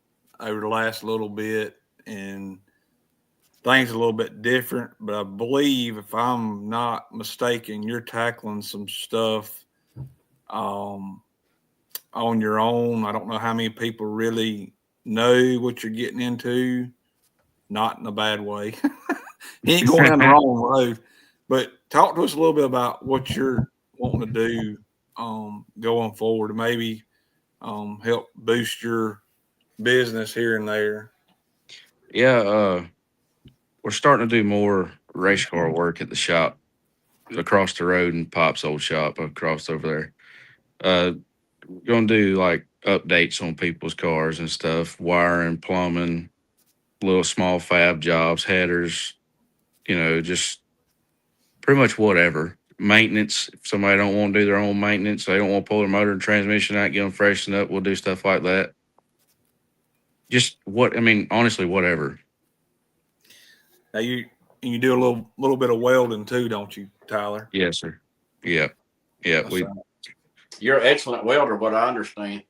over the last little bit and things are a little bit different, but I believe, if I'm not mistaken, you're tackling some stuff on your own. I don't know how many people really know what you're getting into, not in a bad way. He ain't going down the wrong road, but talk to us a little bit about what you're wanting to do going forward to maybe help boost your business here and there. Yeah, we're starting to do more race car work at the shop across the road in Pop's old shop across over there. Going to do like updates on people's cars and stuff, wiring, plumbing, little small fab jobs, headers, just pretty much whatever. Maintenance. If somebody don't want to do their own maintenance, they don't want to pull their motor and transmission out, get them freshened up, we'll do stuff like that. Just honestly, whatever. Now you do a little bit of welding too, don't you, Tyler? Yes, sir. Yeah. You're an excellent welder, what I understand.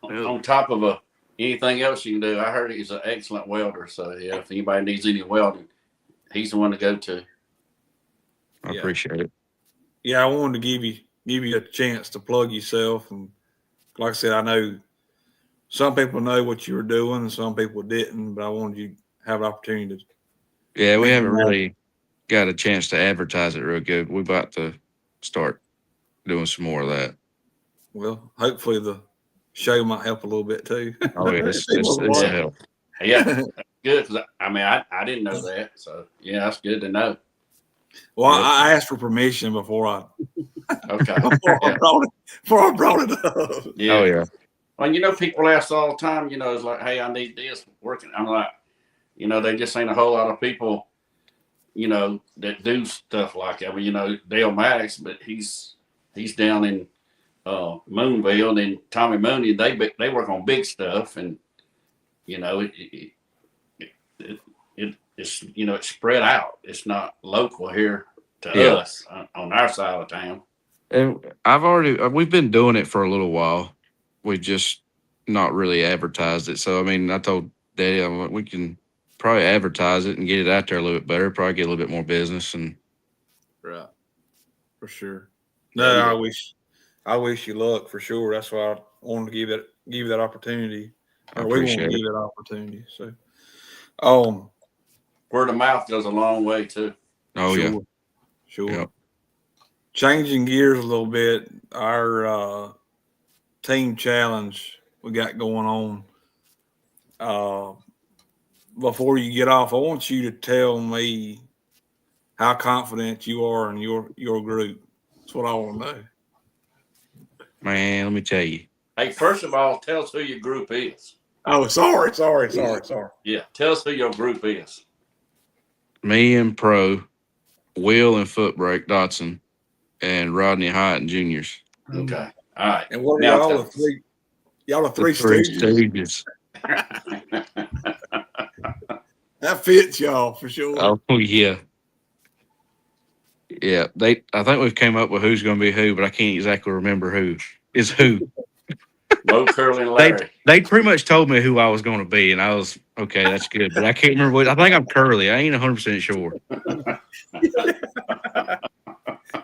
On top of anything else you can do, I heard he's an excellent welder. So yeah, if anybody needs any welding, he's the one to go to. I appreciate it. Yeah, I wanted to give you a chance to plug yourself, and like I said, I know some people know what you were doing, and some people didn't, but I wanted you to have an opportunity to. Yeah, we haven't really got a chance to advertise it real good. We're about to start doing some more of that. Well, hopefully the show might help a little bit too. Oh, yeah, it's a help. Yeah, good. Cause I didn't know that. So yeah, that's good to know. Well, I asked for permission before I brought it up. Yeah. Oh yeah. Well, people ask all the time. It's like, hey, I need this working. I'm like, they just ain't a whole lot of people, that do stuff like that. Dale Maddox, but he's down in Moonville, and Tommy Mooney, they work on big stuff, and it's it's spread out. It's not local here to us on our side of town. And we've been doing it for a little while. We just not really advertised it. So I told Daddy, we can probably advertise it and get it out there a little bit better. Probably get a little bit more business and. Right. For sure. No, I wish you luck for sure. That's why I wanted to give you that opportunity. I Or we want to appreciate give it. that opportunity. So Word of mouth goes a long way too. Oh sure. yeah. Sure. Yep. Changing gears a little bit, our team challenge we got going on. Before you get off, I want you to tell me how confident you are in your group. That's what I want to know. Man, let me tell you. Hey, first of all, tell us who your group is. Oh, sorry. Yeah, tell us who your group is. Me and Pro, Will and Footbrake Dotson, and Rodney Hyatt and Juniors. Okay. All right. And what are Now y'all tell the us. three? Y'all the The three three stooges. stooges. That fits y'all for sure. Oh yeah. Yeah. I think we've came up with who's gonna be who, but I can't exactly remember who is who. Mo, Curly, and Larry. They pretty much told me who I was gonna be, and I was okay, that's good. But I can't remember what I think I'm Curly. I ain't 100% sure.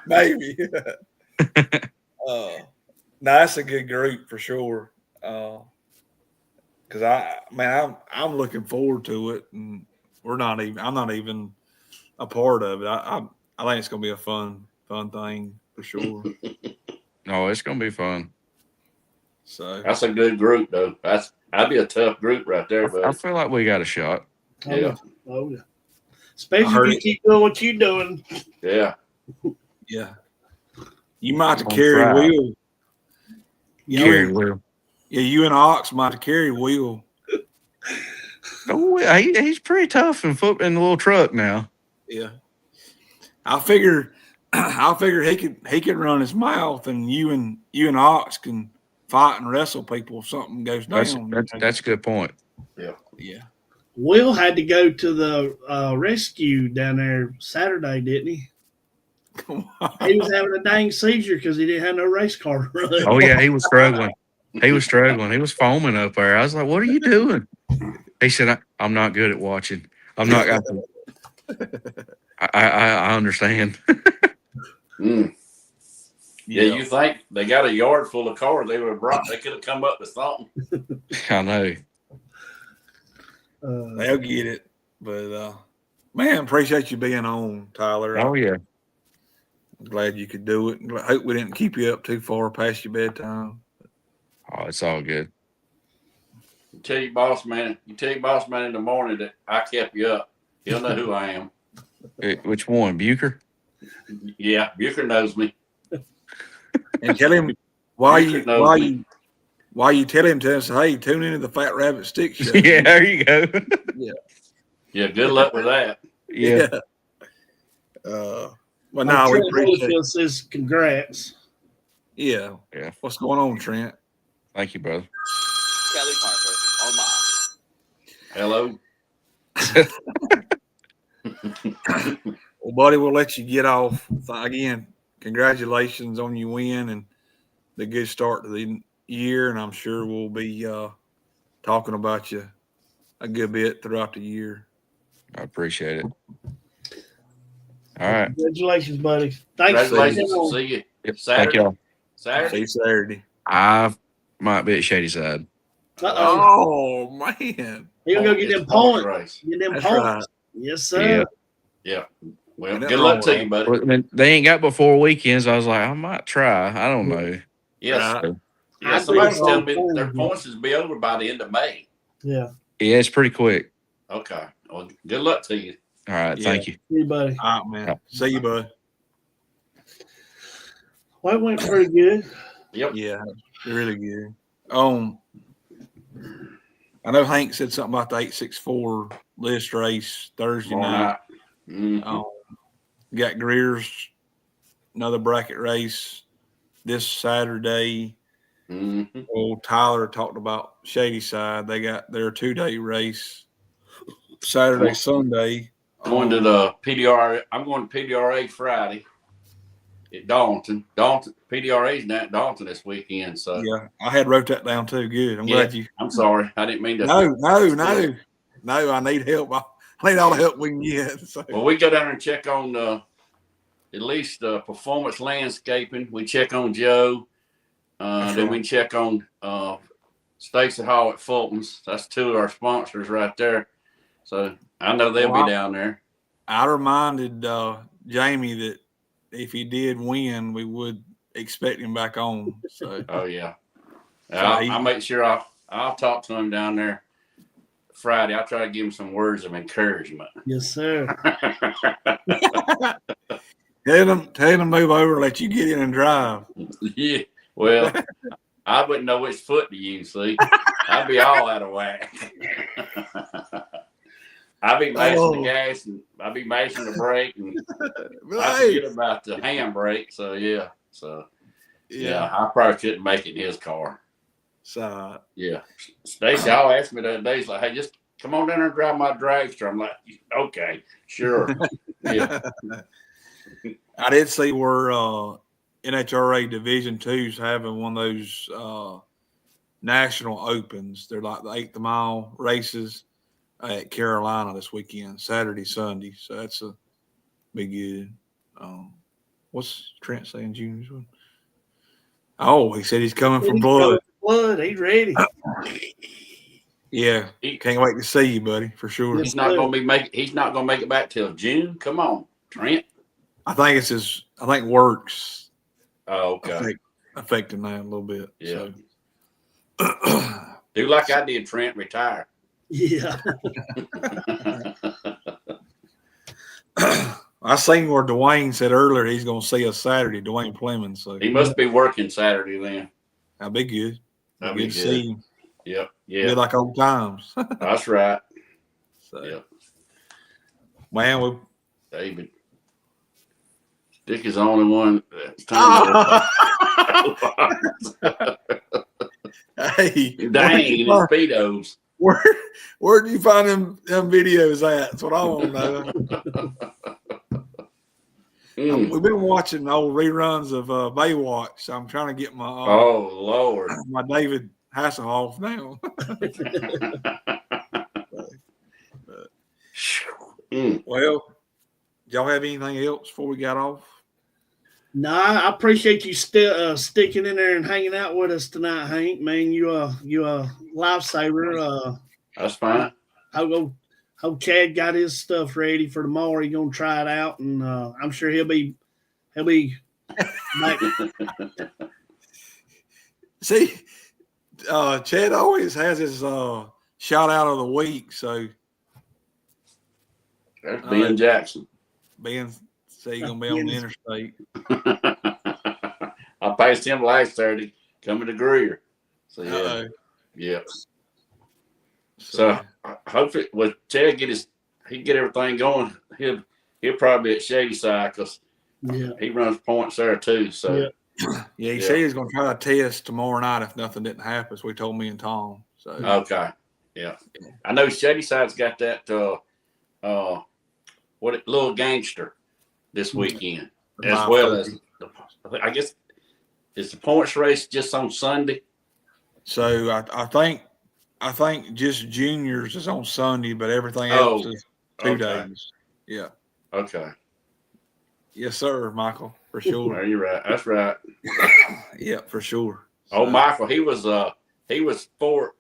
Maybe. No, that's a good group for sure. Because I'm looking forward to it, and I'm not even a part of it. I think it's gonna be a fun thing for sure. No, it's gonna be fun. So That's a good group, though. That'd be a tough group right there, I but feel like we got a shot. yeah, Oh yeah. I Especially heard if you it. keep doing what you're doing. yeah. Yeah, you might have to On carry trial. Will. Carry Will. Yeah, you and Ox might have to carry Will. Oh, he's pretty tough in the little truck now. Yeah, I figure he could run his mouth, and you and Ox can fight and wrestle people if something goes down. That's a good point. Yeah. Will had to go to the rescue down there Saturday, didn't he? Come on. He was having a dang seizure because he didn't have no race car to run. Oh yeah, he was struggling. He was struggling. He was foaming up there. I was like, "What are you doing?" He said, "I'm not good at watching. I'm not." I understand. Mm. Yeah, you think they got a yard full of cars they could have come up with something. I know. They'll get it. But man, appreciate you being on, Tyler. Oh yeah. I'm glad you could do it. I hope we didn't keep you up too far past your bedtime. Oh, it's all good. You tell your boss man in the morning that I kept you up. He'll know who I am. Which one, Bucher? Yeah, Bucher knows me. And tell him why you tell him to say, hey, tune into the Fat Rabbit Stick Show. Yeah, there you go. Yeah, good luck with that. Yeah. Well, no, we appreciate it. Says congrats. Yeah. Yeah. What's going on, Trent? Thank you, brother. Kelly Parker on my. Well, buddy, we'll let you get off. Again, congratulations on your win and the good start to the year. And I'm sure we'll be talking about you a good bit throughout the year. I appreciate it. All right. Congratulations, buddy. Thanks. Congratulations. See you Yep. Saturday. Thank y'all. See Saturday. you Saturday. I might be at Shady Side. Uh-oh. Oh, man. You're going to go get It's them a park points. race. Get them That's points. right. Yes, sir. Yeah. Well, Ain't good wrong luck with to that. you, buddy. Well, I mean, they ain't got but 4 weekends. I was like, I might try. I don't know. Yes. Right. Yeah, I somebody's think telling me so. their points will be over by the end of May. Yeah. Yeah, it's pretty quick. Okay. Well, good luck to you. All right. Yeah. Thank you. See you, buddy. All right, man. See you, bud. Well, it went pretty good. Yep. Yeah, really good. I know Hank said something about the 864 list race Thursday Tomorrow night. night. Mhm. Got Greer's another bracket race this Saturday. Mhm. Old Tyler talked about Shady Side. They got their 2-day race Saturday, Sunday. Going to the PDRA. I'm going to PDRA Friday at Darlington. PDRA's down at Darlington this weekend. So Yeah, I had wrote that down too. Good. I'm glad you. I'm sorry. I didn't mean to. No. No, I need help. I need all the help we can get. So. Well, we go down there and check on at least Performance Landscaping. We check on Joe. Then we check on Stacy Hall at Fulton's. That's 2 of our sponsors right there. So I know they'll be down there. I reminded Jamie that if he did win, we would expect him back on. So. Oh yeah. I'll make sure I'll talk to him down there Friday. I'll try to give him some words of encouragement. Yes, sir. Tell him to move over, let you get in and drive. Yeah. Well, I wouldn't know which foot to use, see. I'd be all out of whack. I'd be mashing the gas and I'd be mashing the brake and I forget about the handbrake. So yeah. Yeah, I probably couldn't make it in his car. So yeah. Stacy all asked me the other day, he's like, hey, just come on down there and drive my dragster. I'm like, okay, sure. Yeah. I did see where NHRA Division II is having one of those national opens. They're like the 8th mile races at Carolina this weekend, Saturday, Sunday. So that's a be good. What's Trent saying, Junior's one? Oh, he said he's coming for blood. He's ready. Yeah, can't wait to see you, buddy, for sure. He's not gonna make it back till June. Come on, Trent. I think works. Oh, okay. Affecting that a little bit. Yeah. So. Do like I did, Trent, retire. Yeah. I seen where Dwayne said earlier he's going to see us Saturday, Dwayne Plemons. So he must be working Saturday then. That'd be good. That'd be good to see him. Yep. Yeah. Be like old times. That's right. So, yep. Man, David. Dick is the only one. Hey, dang, his speedos. Where did you find them videos at? That's what I want to know. We've been watching old reruns of Baywatch. I'm trying to get my oh Lord, my David Hasselhoff now. Well, y'all have anything else before we got off? No, I appreciate you still sticking in there and hanging out with us tonight, Hank. Man, you a lifesaver. That's fine. Hope Chad got his stuff ready for tomorrow. He's gonna try it out, and I'm sure he'll be. See, Chad always has his shout out of the week. So that's Ben Jackson. Ben. Say you're gonna be on the interstate. I passed him last Saturday coming to Greer. So yeah. So hopefully, when Chad get everything going, he'll probably be at Shady Side because he runs points there too. So he said he's gonna try a test tomorrow night if nothing didn't happen. So he told me and Tom. So okay, yeah. I know Shady Side's got that little gangster this weekend, as well as I guess is the points race just on Sunday. So I think just juniors is on Sunday, but everything else is 2 days. Yeah. Okay. Yes, sir, Michael, for sure. No, you're right. That's right. Yeah, for sure. Oh, Michael, he was 4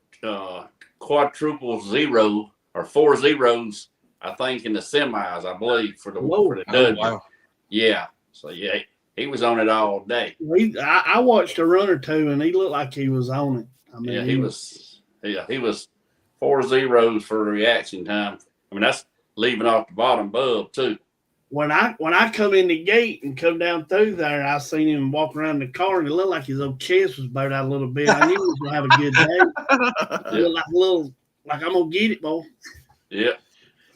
quadruple zero or 4 zeros. I think in the semis, I believe, for the W. Oh, wow. Yeah. So yeah, he was on it all day. I watched a run or two, and he looked like he was on it. I mean, he was 4 zeros for reaction time. I mean, that's leaving off the bottom bulb too. When I come in the gate and come down through there, I seen him walk around the car, and it looked like his old chest was bowed out a little bit. I knew he was gonna have a good day. It looked like I'm gonna get it, boy. Yeah.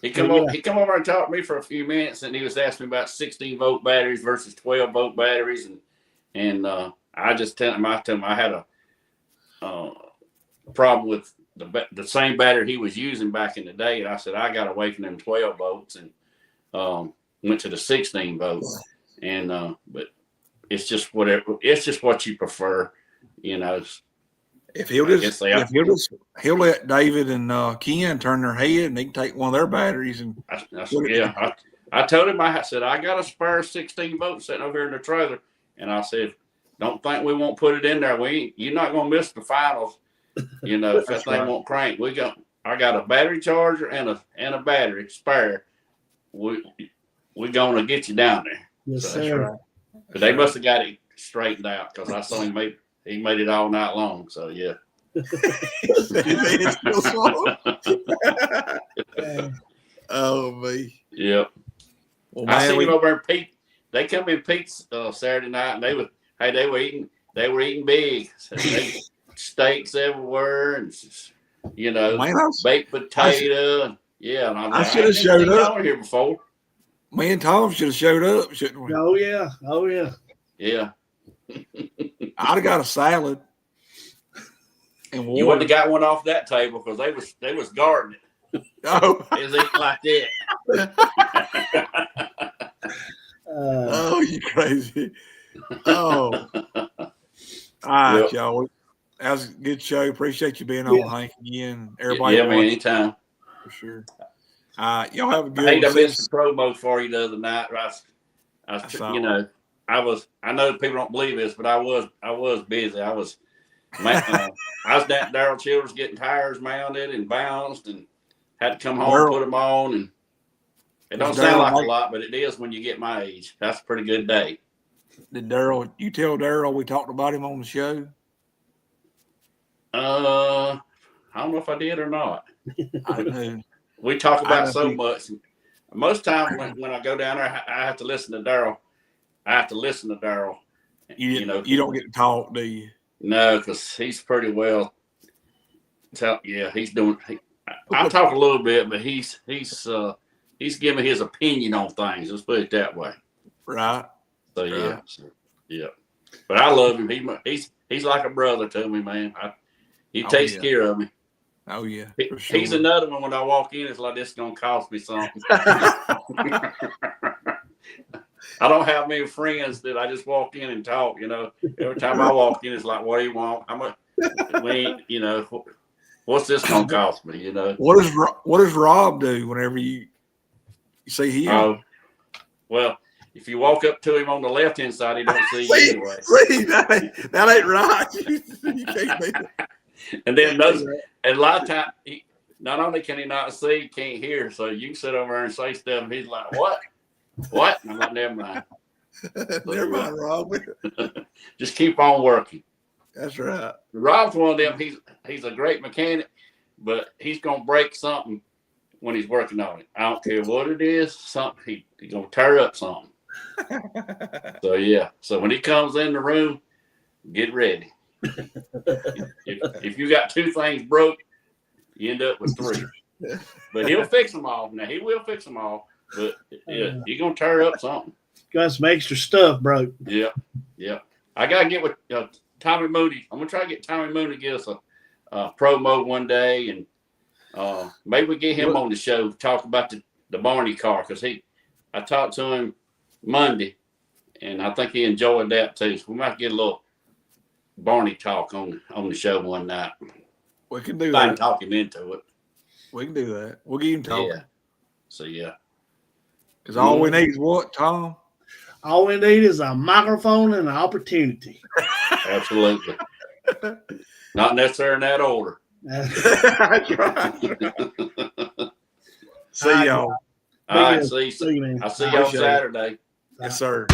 He come over and talked to me for a few minutes, and he was asking me about 16-volt batteries versus 12-volt batteries, and I just tell him I had a problem with the same battery he was using back in the day, and I said I got away from them 12 volts and went to the 16 volts, and but it's just whatever. It's just what you prefer, you know. If he'll he'll let David and Ken turn their head, and they can take one of their batteries and I told him, I said, I got a spare 16 volt sitting over here in the trailer. And I said, don't think we won't put it in there. You're not going to miss the finals. You know, if that thing won't crank. I got a battery charger and a battery spare. We're going to get you down there. Yes, sir. But they must have got it straightened out because I saw he made it all night long. So, yeah. Oh, me. Yep. Well, man, I seen him over in Pete. They come in Pete's Saturday night, and they were eating big. Steaks everywhere, and baked potato, and And I'm I should have showed up here before. Me and Tom should have showed up, shouldn't we? Oh yeah, yeah. I'd have got a salad. And you wouldn't have got one off that table because they was guarding it. Oh, they was eating like that. Oh, you crazy. Oh. All right, y'all. That was a good show. Appreciate you being on, Hank, again. Everybody. Yeah, man, anytime. For sure. Y'all have a good one. I missed the promo for you the other night. I know people don't believe this, but I was busy. I was down Daryl Childers getting tires mounted and bounced and had to come home and put them on. And it don't sound like a lot, but it is when you get my age. That's a pretty good day. Did you tell Daryl we talked about him on the show? I don't know if I did or not. I know. We talk about so much. Most times when I go down there, I have to listen to Daryl. You don't get to talk, do you? No, because he's pretty well. He's doing. I talk a little bit, but he's giving his opinion on things. Let's put it that way. Right. So yeah. But I love him. He's like a brother to me, man. He takes care of me. Oh yeah. Sure. He's another one. When I walk in, it's like this is gonna cost me something. I don't have many friends that I just walk in and talk. Every time I walk in, it's like, what do you want? What's this gonna cost me? What does Rob do whenever you see him? Well, if you walk up to him on the left hand side, he don't see you anyway. See, that ain't right. You can't do that. And then a lot of times, not only can he not see, he can't hear. So you can sit over there and say stuff, and he's like, "What? What?" And I'm like, "Never mind." Never mind, Rob. Just keep on working. That's right. Rob's one of them. He's a great mechanic, but he's gonna break something when he's working on it. I don't care what it is. Something he's gonna tear up something. So yeah. So when he comes in the room, get ready. If you got two things broke, you end up with three. But he'll fix them all. Now he will fix them all. But yeah, you're gonna tear up something. Got some extra stuff broke. Yeah. I gotta get with Tommy Mooney. I'm gonna try to get Tommy Mooney to get us a promo one day, and maybe we get him on the show to talk about the Barney car because I talked to him Monday, and I think he enjoyed that too. So we might get a little Barney talk on the show one night. We can do that. I can talk him into it. We can do that. We'll get him talking. Yeah. So yeah. Because all we need is what, Tom? All we need is a microphone and an opportunity. Absolutely. Not necessarily in that order. That's right. See y'all. All right. See you, man. I'll see y'all Saturday. Yes, sir.